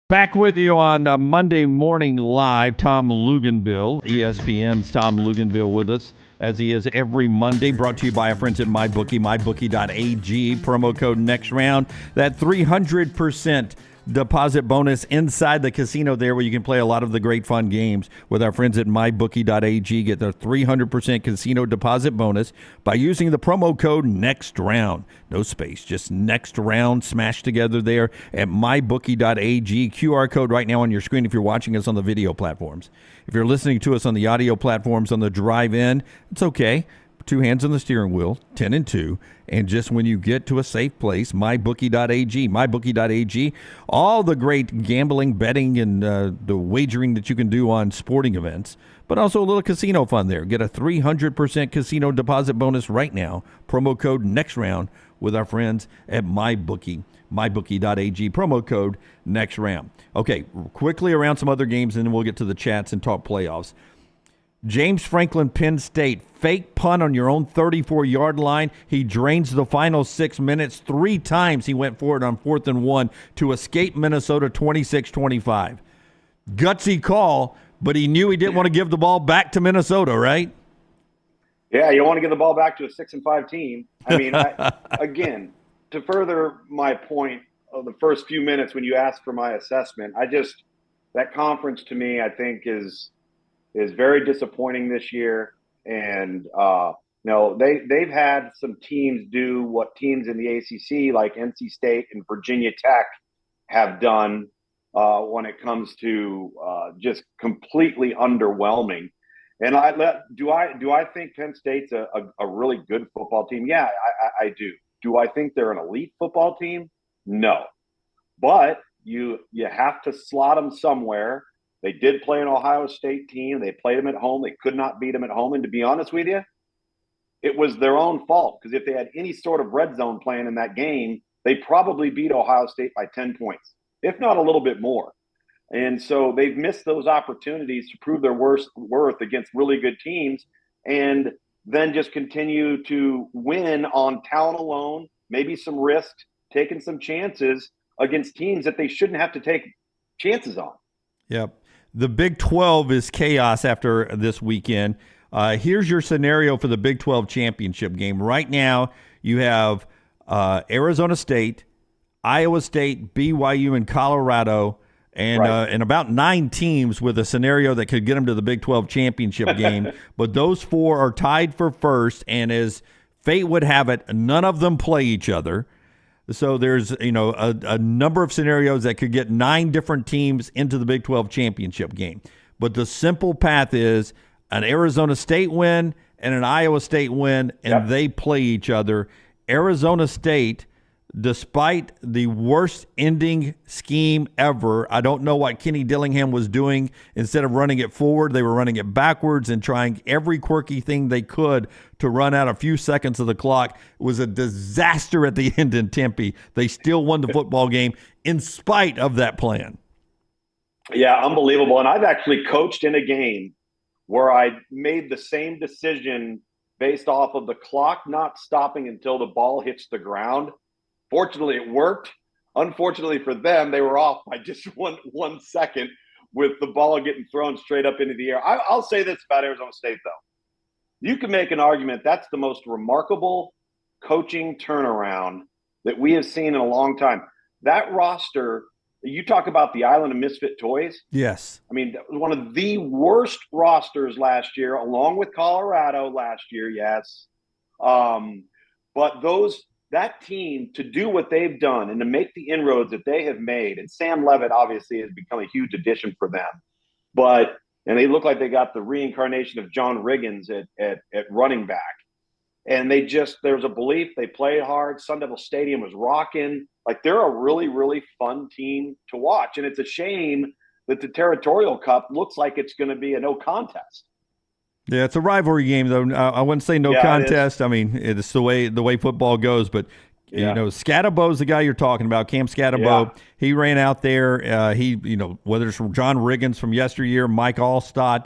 Speaker 8: Back with you on Monday Morning Live, Tom Luginbill, ESPN's Tom Luginbill with us, as he is every Monday, brought to you by our friends at MyBookie, mybookie.ag, promo code next round. That 300% deposit bonus inside the casino there, where you can play a lot of the great fun games with our friends at mybookie.ag. Get their 300% casino deposit bonus by using the promo code next round. No space, just next round smashed together there at mybookie.ag. QR code right now on your screen if you're watching us on the video platforms. If you're listening to us on the audio platforms on the drive in, it's okay. 2 hands on the steering wheel, 10 and 2, and just when you get to a safe place, mybookie.ag. Mybookie.ag, all the great gambling, betting, and the wagering that you can do on sporting events, but also a little casino fun there. Get a 300% casino deposit bonus right now. Promo code next round with our friends at MyBookie. MyBookie.ag, promo code next round. Okay, quickly around some other games, and then we'll get to the chats and talk playoffs. James Franklin, Penn State, fake punt on your own 34-yard line. He drains the final 6 minutes. 3 times he went for it on 4th and 1 to escape Minnesota 26-25. Gutsy call, but he knew he didn't want to give the ball back to Minnesota, right?
Speaker 7: Yeah, you don't want to give the ball back to a 6-5 team. I mean, again, to further my point of the first few minutes when you asked for my assessment, that conference to me, I think is very disappointing this year. And, they've had some teams do what teams in the ACC like NC State and Virginia Tech have done when it comes to just completely underwhelming. And do I think Penn State's a really good football team? Yeah, I do. Do I think they're an elite football team? No. But you have to slot them somewhere. They did play an Ohio State team. They played them at home. They could not beat them at home. And to be honest with you, it was their own fault, because if they had any sort of red zone plan in that game, they probably beat Ohio State by 10 points, if not a little bit more. And so they've missed those opportunities to prove their worth against really good teams, and then just continue to win on talent alone, maybe some risk, taking some chances against teams that they shouldn't have to take chances on.
Speaker 8: Yep. The Big 12 is chaos after this weekend. Here's your scenario for the Big 12 championship game. Right now, you have Arizona State, Iowa State, BYU, and Colorado, and about 9 teams with a scenario that could get them to the Big 12 championship game. But those 4 are tied for first, and as fate would have it, none of them play each other. So there's a number of scenarios that could get 9 different teams into the Big 12 championship game. But the simple path is an Arizona State win and an Iowa State win, and they play each other. Arizona State, despite the worst ending scheme ever, I don't know what Kenny Dillingham was doing. Instead of running it forward, they were running it backwards and trying every quirky thing they could to run out a few seconds of the clock. It was a disaster at the end in Tempe. They still won the football game in spite of that plan.
Speaker 7: Yeah, unbelievable. And I've actually coached in a game where I made the same decision based off of the clock not stopping until the ball hits the ground. Fortunately, it worked. Unfortunately for them, they were off by just one second with the ball getting thrown straight up into the air. I'll say this about Arizona State, though. You can make an argument that's the most remarkable coaching turnaround that we have seen in a long time. That roster, you talk about the island of misfit toys.
Speaker 8: Yes.
Speaker 7: I mean, one of the worst rosters last year, along with Colorado last year, yes. But that team, to do what they've done and to make the inroads that they have made, and Sam Leavitt obviously has become a huge addition for them. And they look like they got the reincarnation of John Riggins at running back. And there was a belief, they played hard. Sun Devil Stadium was rocking. Like, they're a really, really fun team to watch. And it's a shame that the Territorial Cup looks like it's going to be a no contest.
Speaker 8: Yeah, it's a rivalry game, though. I wouldn't say no contest. I mean, it's the way football goes. But, Scatterbo's the guy you're talking about, Cam Scatterbo. Yeah. He ran out there. Whether it's from John Riggins from yesteryear, Mike Allstott,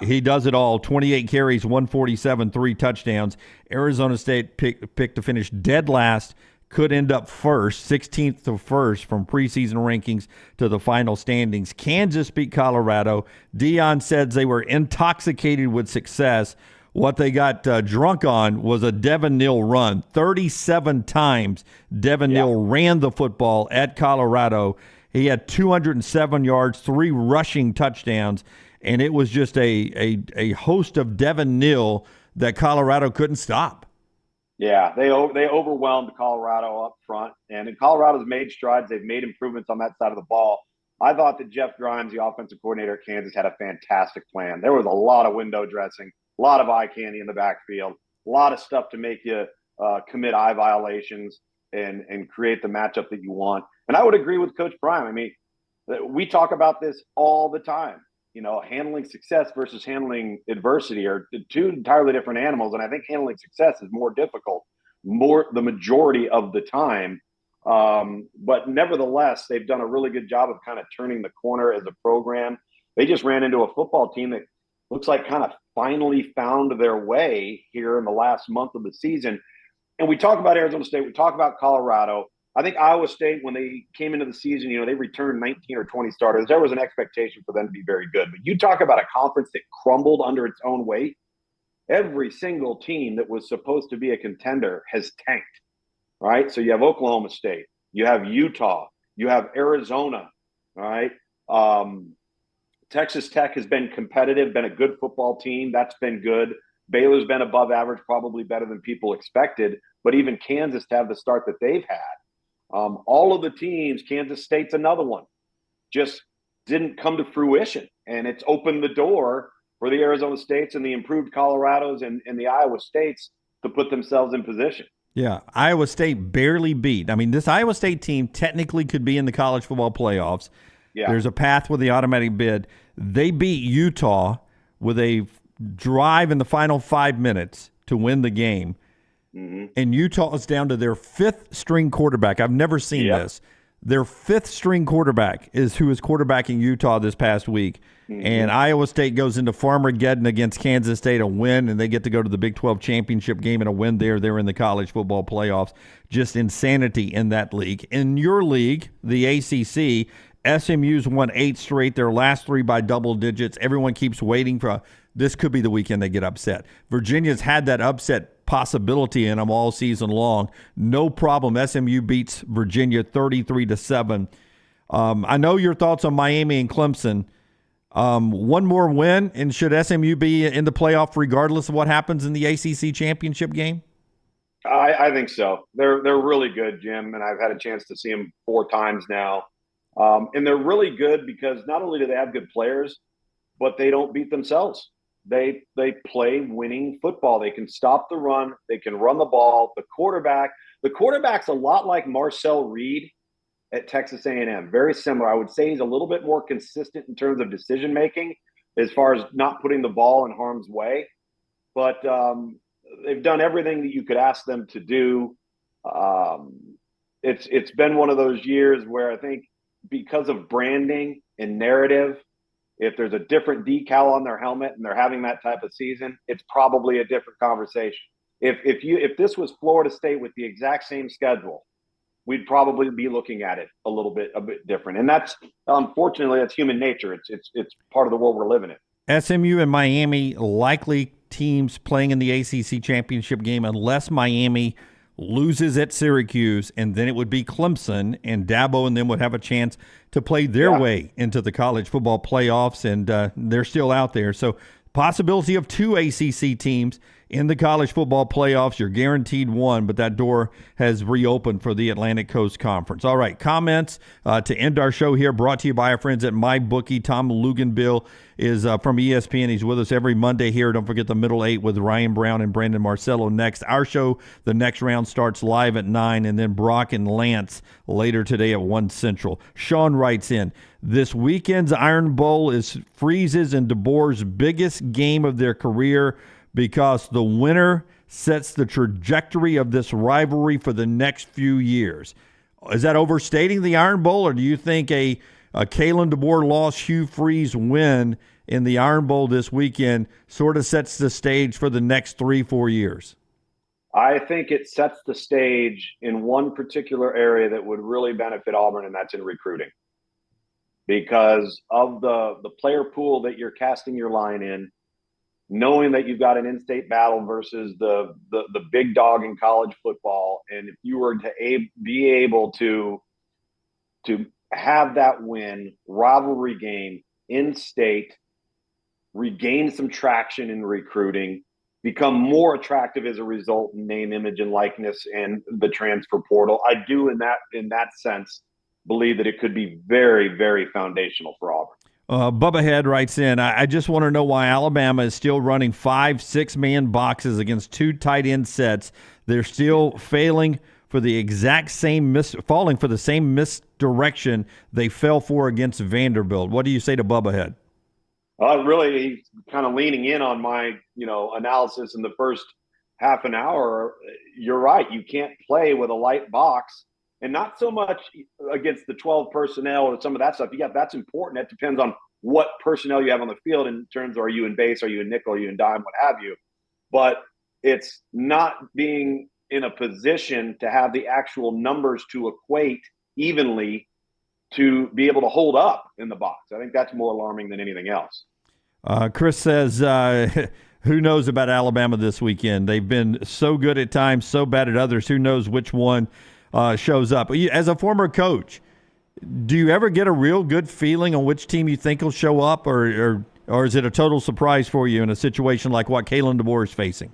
Speaker 8: he does it all. 28 carries, 147, 3 touchdowns. Arizona State picked to finish dead last. Could end up first, 16th to first from preseason rankings to the final standings. Kansas beat Colorado. Deion said they were intoxicated with success. What they got drunk on was a Devin Neal run. 37 times Devin Neal ran the football at Colorado. He had 207 yards, 3 rushing touchdowns, and it was just a host of Devin Neal that Colorado couldn't stop.
Speaker 7: Yeah, they overwhelmed Colorado up front, and Colorado's made strides. They've made improvements on that side of the ball. I thought that Jeff Grimes, the offensive coordinator at Kansas, had a fantastic plan. There was a lot of window dressing, a lot of eye candy in the backfield, a lot of stuff to make you commit eye violations and create the matchup that you want. And I would agree with Coach Prime. I mean, we talk about this all the time. Handling success versus handling adversity are 2 entirely different animals. And I think handling success is more difficult, the majority of the time. But nevertheless, they've done a really good job of kind of turning the corner as a program. They just ran into a football team that looks like kind of finally found their way here in the last month of the season. And we talk about Arizona State, we talk about Colorado. I think Iowa State, when they came into the season, they returned 19 or 20 starters. There was an expectation for them to be very good. But you talk about a conference that crumbled under its own weight. Every single team that was supposed to be a contender has tanked, right? So you have Oklahoma State, you have Utah, you have Arizona, all right? Texas Tech has been competitive, been a good football team. That's been good. Baylor's been above average, probably better than people expected. But even Kansas to have the start that they've had. All of the teams, Kansas State's another one, just didn't come to fruition. And it's opened the door for the Arizona States and the improved Colorados and the Iowa States to put themselves in position.
Speaker 8: Yeah, Iowa State barely beat. I mean, this Iowa State team technically could be in the college football playoffs. Yeah. There's a path with the automatic bid. They beat Utah with a drive in the final 5 minutes to win the game. Mm-hmm. And Utah is down to their 5th string quarterback. I've never seen this. Their 5th string quarterback is who is quarterbacking Utah this past week. Mm-hmm. And Iowa State goes into Farmageddon against Kansas State, a win, and they get to go to the Big 12 championship game and a win there. They're in the college football playoffs. Just insanity in that league. In your league, the ACC, SMU's won 8 straight, their last 3 by double digits. Everyone keeps waiting for this could be the weekend they get upset. Virginia's had that upset possibility in them all season long. No problem. SMU beats Virginia 33-7. I know your thoughts on Miami and Clemson. One more win, and should SMU be in the playoff regardless of what happens in the ACC championship game?
Speaker 7: I think so. They're really good, Jim, and I've had a chance to see them 4 times now. And they're really good because not only do they have good players, but they don't beat themselves. They play winning football. They can stop the run. They can run the ball. The quarterback's a lot like Marcel Reed at Texas A&M. Very similar. I would say he's a little bit more consistent in terms of decision making as far as not putting the ball in harm's way. But they've done everything that you could ask them to do. It's been one of those years where I think because of branding and narrative, if there's a different decal on their helmet and they're having that type of season, it's probably a different conversation. If this was Florida State with the exact same schedule, we'd probably be looking at it a bit different. And that's, unfortunately, that's human nature. It's part of the world we're living in.
Speaker 8: SMU and Miami likely teams playing in the ACC championship game unless Miami loses at Syracuse, and then it would be Clemson, and Dabo and them would have a chance to play their way into the college football playoffs, and they're still out there. So possibility of 2 ACC teams in the college football playoffs. You're guaranteed one, but that door has reopened for the Atlantic Coast Conference. All right, comments to end our show here brought to you by our friends at MyBookie. Tom Luginbill is from ESPN. He's with us every Monday here. Don't forget the Middle 8 with Ryan Brown and Brandon Marcello next. Our show, the next round, starts live at 9, and then Brock and Lance later today at 1 Central. Sean writes in, this weekend's Iron Bowl is Freeze's and DeBoer's biggest game of their career because the winner sets the trajectory of this rivalry for the next few years. Is that overstating the Iron Bowl, or do you think a Kalen DeBoer loss, Hugh Freeze win in the Iron Bowl this weekend sort of sets the stage for the next 3-4 years?
Speaker 7: I think it sets the stage in one particular area that would really benefit Auburn, and that's in recruiting. Because of the player pool that you're casting your line in, knowing that you've got an in-state battle versus the big dog in college football, and if you were to be able to have that win, rivalry game in-state, regain some traction in recruiting, become more attractive as a result in name, image, and likeness and the transfer portal, I do in that sense believe that it could be very, very foundational for Auburn.
Speaker 8: Bubba Head writes in, I just want to know why Alabama is still running 5-6-man boxes against 2 tight end sets. They're still falling for the same misdirection they fell for against Vanderbilt. What do you say to Bubba Head?
Speaker 7: Really, he's kind of leaning in on my, analysis in the first half an hour. You're right. You can't play with a light box. And not so much against the 12 personnel or some of that stuff. Yeah, that's important. That depends on what personnel you have on the field in terms of, are you in base, are you in nickel, are you in dime, what have you. But it's not being in a position to have the actual numbers to equate evenly to be able to hold up in the box. I think that's more alarming than anything else.
Speaker 8: Chris says, who knows about Alabama this weekend? They've been so good at times, so bad at others. Who knows which one shows up? As a former coach, do you ever get a real good feeling on which team you think will show up, or is it a total surprise for you in a situation like what Kalen DeBoer is facing?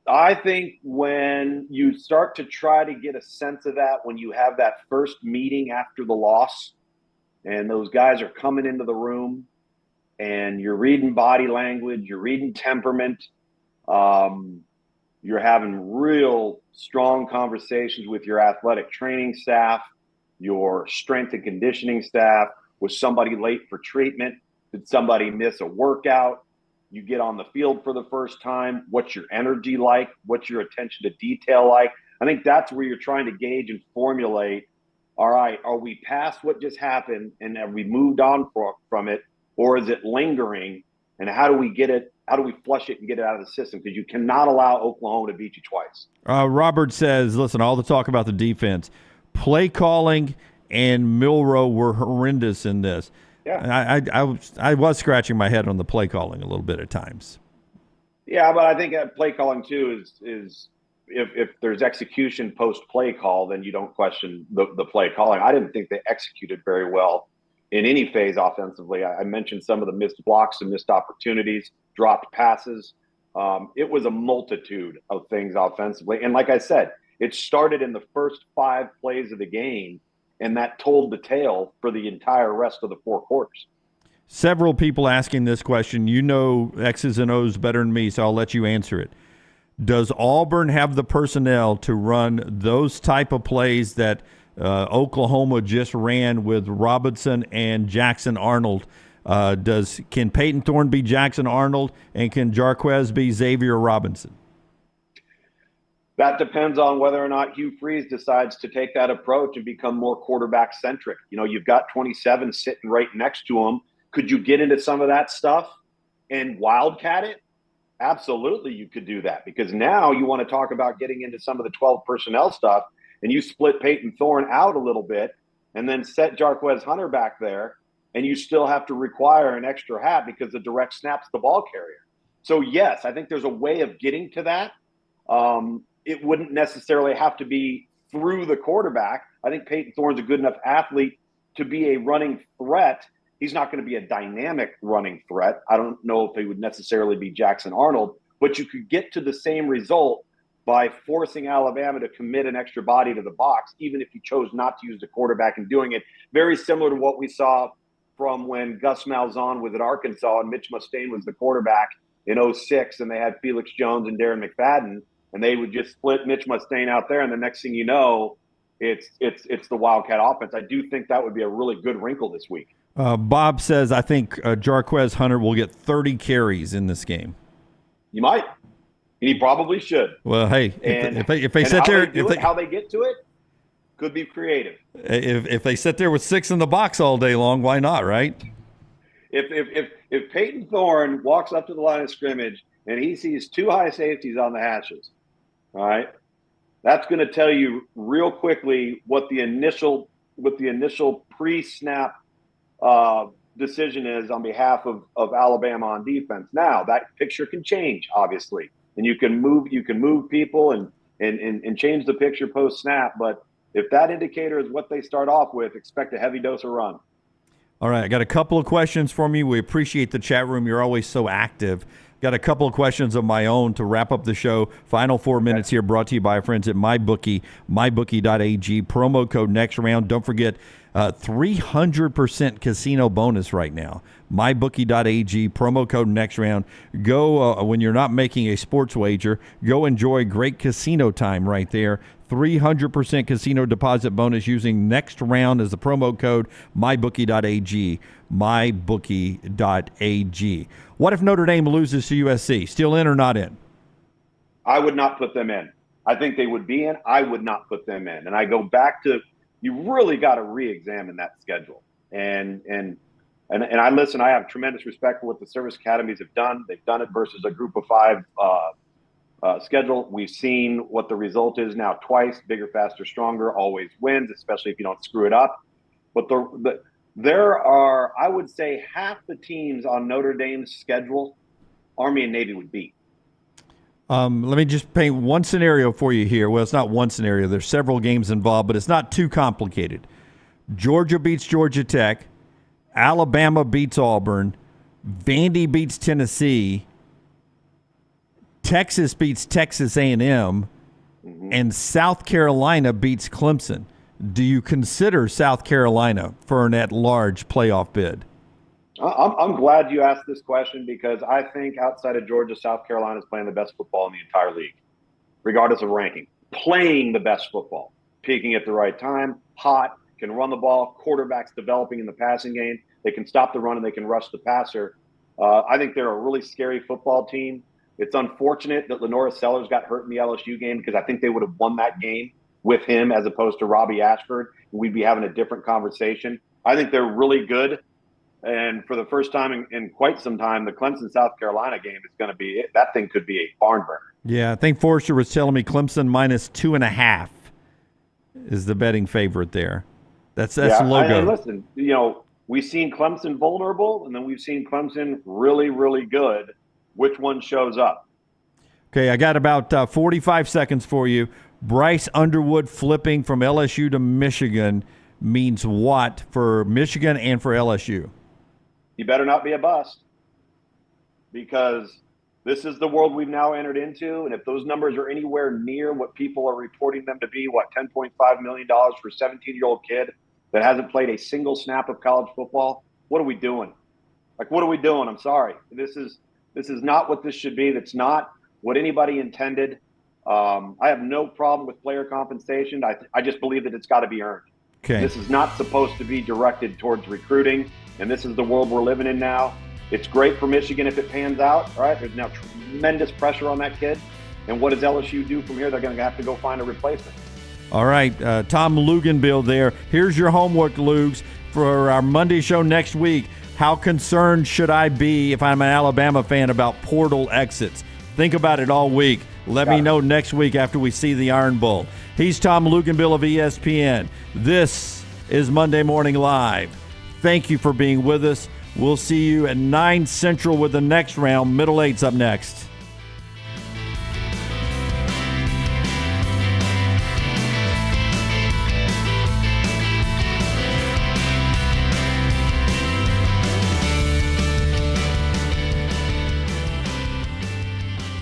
Speaker 7: I think when you start to try to get a sense of that, when you have that first meeting after the loss and those guys are coming into the room and you're reading body language, you're reading temperament, you're having real strong conversations with your athletic training staff, your strength and conditioning staff. Was somebody late for treatment? Did somebody miss a workout? You get on the field for the first time. What's your energy like? What's your attention to detail like? I think that's where you're trying to gauge and formulate, all right, are we past what just happened and have we moved on from it? Or is it lingering? And how do we get it? How do we flush it and get it out of the system? Because you cannot allow Oklahoma to beat you twice.
Speaker 8: Robert says, listen, all the talk about the defense, play calling and Milroe were horrendous in this. Yeah. I was scratching my head on the play calling a little bit at times.
Speaker 7: Yeah, but I think play calling too is if there's execution post play call, then you don't question the play calling. I didn't think they executed very well in any phase offensively. I mentioned some of the missed blocks and missed opportunities, dropped passes. It was a multitude of things offensively. And like I said, it started in the first 5 plays of the game, and that told the tale for the entire rest of the 4 quarters.
Speaker 8: Several people asking this question. You know X's and O's better than me, so I'll let you answer it. Does Auburn have the personnel to run those type of plays that Oklahoma just ran with Robinson and Jackson Arnold? Can Peyton Thorne be Jackson Arnold, and can Jarquez be Xavier Robinson?
Speaker 7: That depends on whether or not Hugh Freeze decides to take that approach and become more quarterback centric. You know, you've got 27 sitting right next to him. Could you get into some of that stuff and wildcat it? Absolutely, you could do that, because now you want to talk about getting into some of the 12 personnel stuff, and you split Peyton Thorne out a little bit and then set Jarquez Hunter back there, and you still have to require an extra hat because the direct snap's the ball carrier. So, yes, I think there's a way of getting to that. It wouldn't necessarily have to be through the quarterback. I think Peyton Thorne's a good enough athlete to be a running threat. He's not going to be a dynamic running threat. I don't know if he would necessarily be Jackson Arnold, but you could get to the same result by forcing Alabama to commit an extra body to the box, even if you chose not to use the quarterback in doing it. Very similar to what we saw from when Gus Malzahn was at Arkansas and Mitch Mustaine was the quarterback in 2006, and they had Felix Jones and Darren McFadden, and they would just split Mitch Mustaine out there, and the next thing you know, it's the Wildcat offense. I do think that would be a really good wrinkle this week.
Speaker 8: Bob says, I think Jarquez Hunter will get 30 carries in this game.
Speaker 7: You might. He probably should.
Speaker 8: Well, hey, if they sit there,
Speaker 7: how they get to it could be creative.
Speaker 8: If they sit there with 6 in the box all day long, why not, right?
Speaker 7: If Peyton Thorne walks up to the line of scrimmage and he sees 2 high safeties on the hashes, all right, that's going to tell you real quickly what the initial pre-snap decision is on behalf of Alabama on defense. Now that picture can change, obviously, and you can move people and change the picture post snap. But if that indicator is what they start off with, expect a heavy dose of run.
Speaker 8: All right, I got a couple of questions from you. We appreciate the chat room. You're always so active. Got a couple of questions of my own to wrap up the show. Final 4 minutes here, brought to you by our friends at MyBookie, mybookie.ag. Promo code next round. Don't forget, 300% casino bonus right now. MyBookie.ag, promo code next round. Go when you're not making a sports wager. Go enjoy great casino time right there. 300% casino deposit bonus using next round as the promo code. MyBookie.ag, mybookie.ag. What if Notre Dame loses to USC? Still in or not in?
Speaker 7: I would not put them in. I think they would be in. I would not put them in. And I go back to, you really got to re-examine that schedule. And I listen, I have tremendous respect for what the service academies have done. They've done it versus a group of 5 schedule. We've seen what the result is now twice. Bigger, faster, stronger always wins, especially if you don't screw it up. But there are, I would say, half the teams on Notre Dame's schedule, Army and Navy would beat.
Speaker 8: Let me just paint one scenario for you here. Well, it's not one scenario. There's several games involved, but it's not too complicated. Georgia beats Georgia Tech. Alabama beats Auburn. Vandy beats Tennessee. Texas beats Texas A&M. And South Carolina beats Clemson. Do you consider South Carolina for an at-large playoff bid?
Speaker 7: I'm glad you asked this question, because I think outside of Georgia, South Carolina is playing the best football in the entire league, regardless of ranking. Playing the best football, peaking at the right time, hot, can run the ball, quarterbacks developing in the passing game. They can stop the run and they can rush the passer. I think they're a really scary football team. It's unfortunate that Lenora Sellers got hurt in the LSU game, because I think they would have won that game with him as opposed to Robbie Ashford. We'd be having a different conversation. I think they're really good. And for the first time in quite some time, the Clemson-South Carolina game is going to be – that thing could be a barn burner.
Speaker 8: Yeah, I think Forrester was telling me Clemson minus 2.5 is the betting favorite there. That's the logo.
Speaker 7: And listen, you know, we've seen Clemson vulnerable, and then we've seen Clemson really, really good. Which one shows up?
Speaker 8: Okay, I got about 45 seconds for you. Bryce Underwood flipping from LSU to Michigan means what for Michigan and for LSU?
Speaker 7: You better not be a bust, because this is the world we've now entered into. And if those numbers are anywhere near what people are reporting them to be, $10.5 million for a 17-year-old kid that hasn't played a single snap of college football, what are we doing? Like, what are we doing? I'm sorry. This is not what this should be. That's not what anybody intended. I have no problem with player compensation. I just believe that it's got to be earned.
Speaker 8: Okay.
Speaker 7: This is not supposed to be directed towards recruiting, and this is the world we're living in now. It's great for Michigan if it pans out, right? There's now tremendous pressure on that kid. And what does LSU do from here? They're going to have to go find a replacement.
Speaker 8: All right, Tom Luginbill there. Here's your homework, Lugs, for our Monday show next week. How concerned should I be if I'm an Alabama fan about portal exits? Think about it all week. Let me know next week after we see the Iron Bowl. He's Tom Luginbill of ESPN. This is Monday Morning Live. Thank you for being with us. We'll see you at 9 Central with the next round. Middle eight's up next.